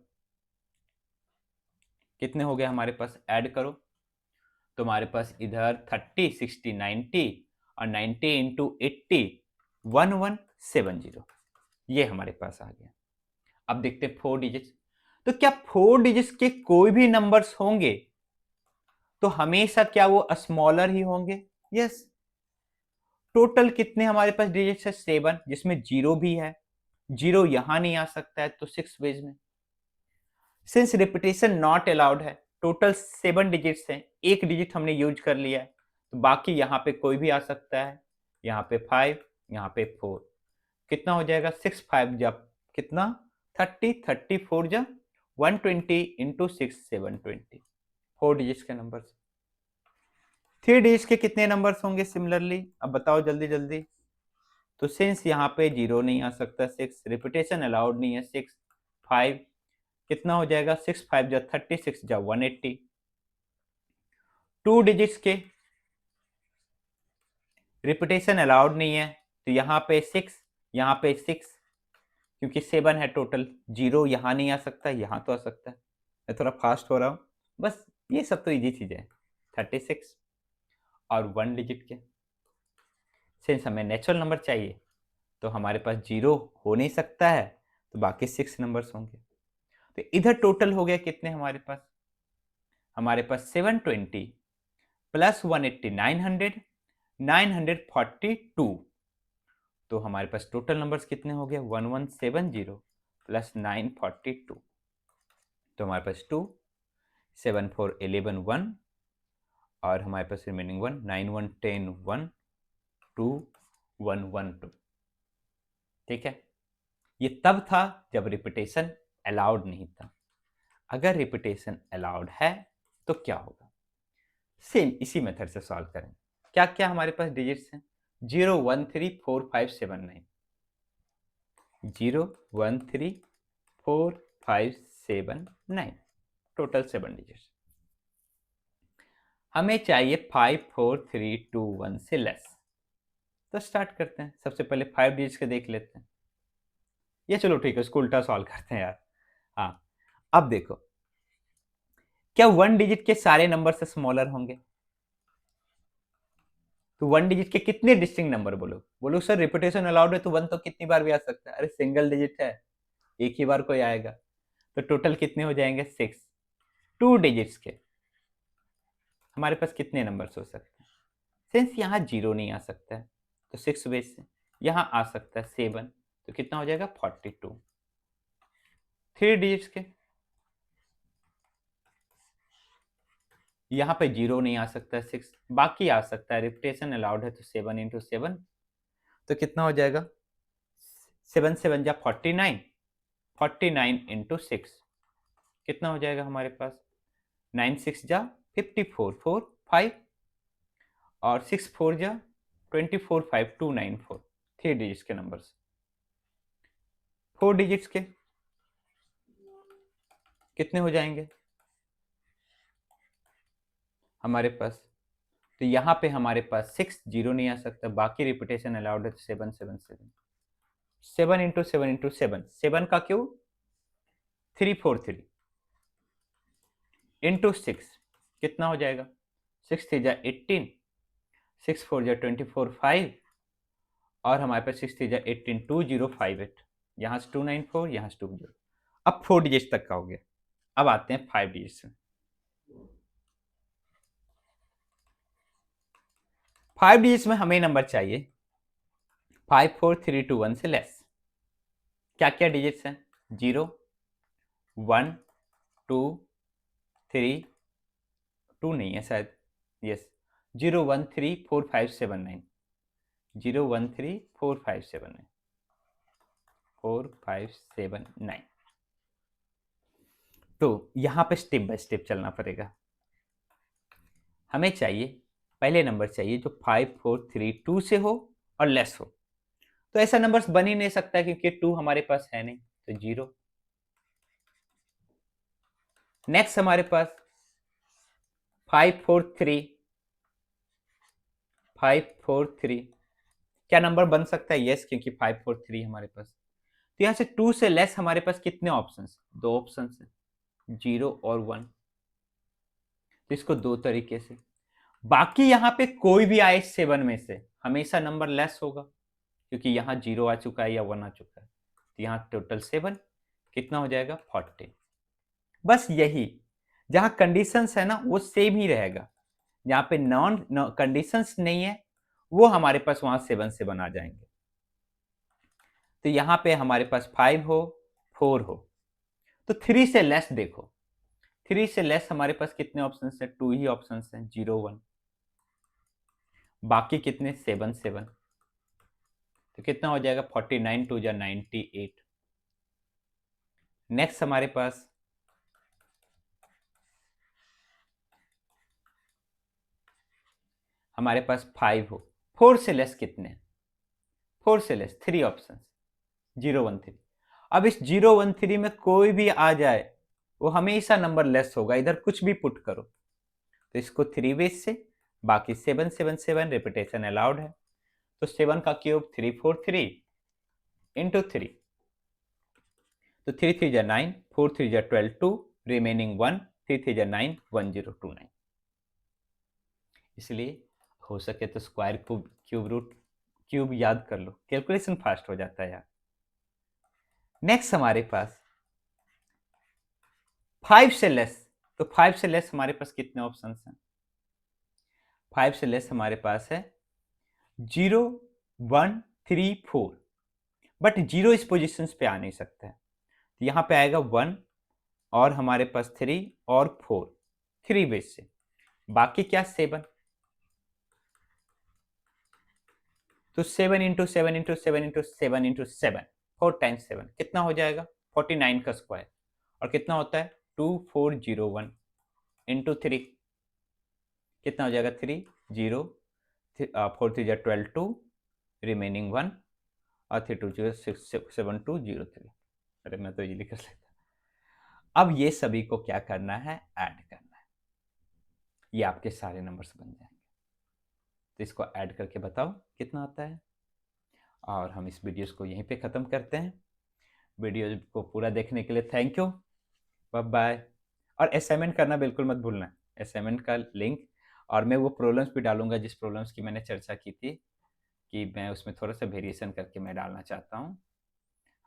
कितने हो गए हमारे पास, ऐड करो तो हमारे पास इधर 30 60 90 और 90 इंटू 80 1170 ये हमारे पास आ गया। अब देखते हैं 4 डिजिट्स। तो क्या 4 डिजिट्स के कोई भी नंबर्स होंगे तो हमेशा क्या वो स्मॉलर ही होंगे? यस। टोटल कितने हमारे पास डिजिट्स है, 7, जिसमें जीरो भी है। जीरो यहां नहीं आ सकता है तो 6 वेज में। सिंस रिपीटेशन नॉट अलाउड है, टोटल 7 डिजिट्स हैं, एक डिजिट हमने यूज कर लिया है तो बाकी यहाँ पे कोई भी आ सकता है। यहाँ पे 5, यहाँ पे 4, कितना हो जाएगा 6 5 जब कितना 30 34 जब 120 इंटू 6 720 4 डिजिट्स के नंबर। 3 डिजिट्स के कितने नंबर्स होंगे सिमिलरली, अब बताओ जल्दी जल्दी। तो सिंस यहाँ पे जीरो नहीं आ सकता, 6 रिपीटेशन अलाउड नहीं है, 6 5 कितना हो जाएगा 6 5 जा 36 जा 180। 2 डिजिट्स के रिपीटेशन अलाउड नहीं है तो यहाँ पे 6 यहाँ पे 6 क्योंकि 7 है टोटल, जीरो यहाँ नहीं आ सकता, यहाँ तो आ सकता है। मैं थोड़ा फास्ट हो रहा हूँ, बस ये सब तो इजी चीजें हैं। 36 और 1 डिजिट के, सिंस हमें नेचुरल नंबर चाहिए तो हमारे पास जीरो हो नहीं सकता है तो बाकी 6 नंबर्स होंगे। तो इधर टोटल हो गया कितने हमारे पास 720 प्लस 180 900 942। तो हमारे पास टोटल नंबर्स कितने हो गए 1170 प्लस 942। तो हमारे पास 2 7 4 11 1 और हमारे पास रिमेनिंग 1 9 1 10 1 2 1 1 2। ठीक है, ये तब था जब रिपीटेशन अलाउड नहीं था। अगर रिपीटेशन अलाउड है तो क्या होगा, सेम इसी मेथड से सॉल्व करें। क्या क्या हमारे पास डिजिट्स हैं 0 1 3 4 5 7 9 0 1 3 4 5 7 9 टोटल 7 डिजिट्स। हमें चाहिए 5 4 3 2 1 से लेस। तो स्टार्ट करते हैं, सबसे पहले 5 डिजिट्स के देख लेते हैं। ये चलो ठीक है, उसको उल्टा सॉल्व करते हैं यार। हाँ, अब देखो क्या 1 डिजिट के सारे नंबर से स्मॉलर होंगे? तो 1 डिजिट के कितने डिस्टिंक्ट नंबर बोलो, बोलो सर रिपीटेशन अलाउड है तो 1 तो कितनी बार भी आ सकता है। अरे सिंगल डिजिट है, एक ही बार कोई आएगा। तो टोटल कितने हो जाएंगे 6। 2 डिजिट्स के हमारे पास कितने नंबर्स हो सकते हैं? सिंस यहाँ जीरो नहीं आ सकता है तो 6 बेस से यहाँ आ सकता है 7, तो कितना हो जाएगा 42। 3 डिजिट्स के यहाँ पे जीरो नहीं आ सकता है 6, बाकी आ सकता है, रिपीटेशन अलाउड है तो 7 इंटू 7 तो कितना हो जाएगा 7 7 जा 49, 49 इंटू 6 कितना हो जाएगा हमारे पास 9 6 जा 54 4 5 और 6 4 जा 24 5 294। 3 डिजिट्स के नंबर्स। 4 डिजिट्स के कितने हो जाएंगे हमारे पास? तो यहाँ पे हमारे पास 6 जीरो नहीं आ सकता, बाकी रिपीटेशन अलाउड है तो 7 7 7 7 इंटू 7 इंटू 7 7 का क्यों 343 इंटू 6 कितना हो जाएगा 6 3 जा 18, 6 4 जा 24 5 और हमारे पास 6 3 जा 18 2058, यहाँ से 294 यहाँ से 20। अब 4 डिजिट तक का हो गया। अब आते हैं 5 डिजिट में। 5 डिजिट्स में हमें नंबर चाहिए 5 4 3 2 1 से लेस। क्या क्या डिजिट्स हैं 0 1 2 3 2 नहीं है शायद, यस 0 1 3 4 5 7 9 0 1 3 4 5 7 9 4 5 7 9। तो यहाँ पे स्टेप बाय स्टेप चलना पड़ेगा। हमें चाहिए, पहले नंबर चाहिए जो 5 4 3 2 से हो और लेस हो। तो ऐसा नंबर्स बन ही नहीं सकता क्योंकि 2 हमारे पास है नहीं, तो 0। नेक्स्ट हमारे पास 5 4 3 5 4 3, क्या नंबर बन सकता है? यस, क्योंकि 5 4 3 हमारे पास। तो यहाँ से 2 से लेस हमारे पास कितने ऑप्शंस? 2 ऑप्शंस हैं, 0 और 1। तो इसको दो तरीके से, बाकी यहाँ पे कोई भी आए 7 में से हमेशा नंबर लेस होगा, क्योंकि यहाँ 0 आ चुका है या 1 आ चुका है। तो यहाँ टोटल 7 कितना हो जाएगा? 40। बस यही, जहां कंडीशंस है ना वो सेम ही रहेगा। जहां पे नॉन कंडीशंस नहीं है वो हमारे पास वहां 7 7 आ जाएंगे। तो यहाँ पे हमारे पास 5 हो, 4 हो, तो 3 से लेस देखो। 3 से लेस हमारे पास कितने ऑप्शन है? 2 ही ऑप्शन है, 0 1। बाकी कितने? 7 7। तो कितना हो जाएगा? 49 2 जा 98। नेक्स्ट हमारे पास हमारे पास 5 हो, 4 से लेस कितने? 4 से लेस 3 ऑप्शन, 0 1 3। अब इस 0 1 3 में कोई भी आ जाए वो हमेशा नंबर लेस होगा, इधर कुछ भी पुट करो। तो इसको 3 बेस से, बाकी 7 7 7 रिपीटेशन अलाउड है। तो 7 का क्यूब 3 4 3 इंटू 3, तो 3 3 जा 9, 4 3 जा 12 2, रिमेनिंग 1, 3 3 जा 9, 1029। इसलिए हो सके तो स्क्वायर क्यूब रूट क्यूब याद कर लो, कैलकुलेशन फास्ट हो जाता है यार। नेक्स्ट हमारे पास 5 से लेस, तो 5 से लेस हमारे पास कितने ऑप्शंस हैं? 5 से लेस हमारे पास है 0 1 3 4, बट 0 इस पोजीशन पे आ नहीं सकता है। तो यहाँ पे आएगा 1 और हमारे पास 3 और 4, 3 बेस से, बाकी क्या? 7। तो 7 into 7 into 7 into 7 into 7, 4 times 7 कितना हो जाएगा? 49 का स्क्वायर। और कितना होता है? 2401 इंटू 3, कितना हो जाएगा? 3 0, 4 3 12 2, रिमेनिंग 1, और 3 2 0 6 7 2 0 3। अरे मैं तो ये लिख लेता। अब ये सभी को क्या करना है? ऐड करना है। ये आपके सारे नंबर्स बन जाएंगे। तो इसको ऐड करके बताओ कितना आता है। और हम इस वीडियोस को यहीं पे ख़त्म करते हैं। वीडियो को पूरा देखने के लिए थैंक यू, बाय बाय। और असाइनमेंट करना बिल्कुल मत भूलना, असाइनमेंट का लिंक, और मैं वो प्रॉब्लम्स भी डालूंगा जिस प्रॉब्लम्स की मैंने चर्चा की थी, कि मैं उसमें थोड़ा सा वेरिएशन करके मैं डालना चाहता हूँ।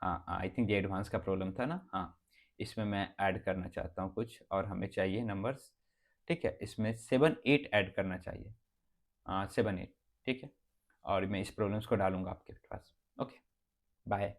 हाँ, आई थिंक ये एडवांस का प्रॉब्लम था ना, हाँ, इसमें मैं ऐड करना चाहता हूँ कुछ, और हमें चाहिए नंबर्स। ठीक है, इसमें 7 8 ऐड करना चाहिए, 7 8। ठीक है, और मैं इस प्रॉब्लम्स को डालूंगा आपके पास। Okay, bye.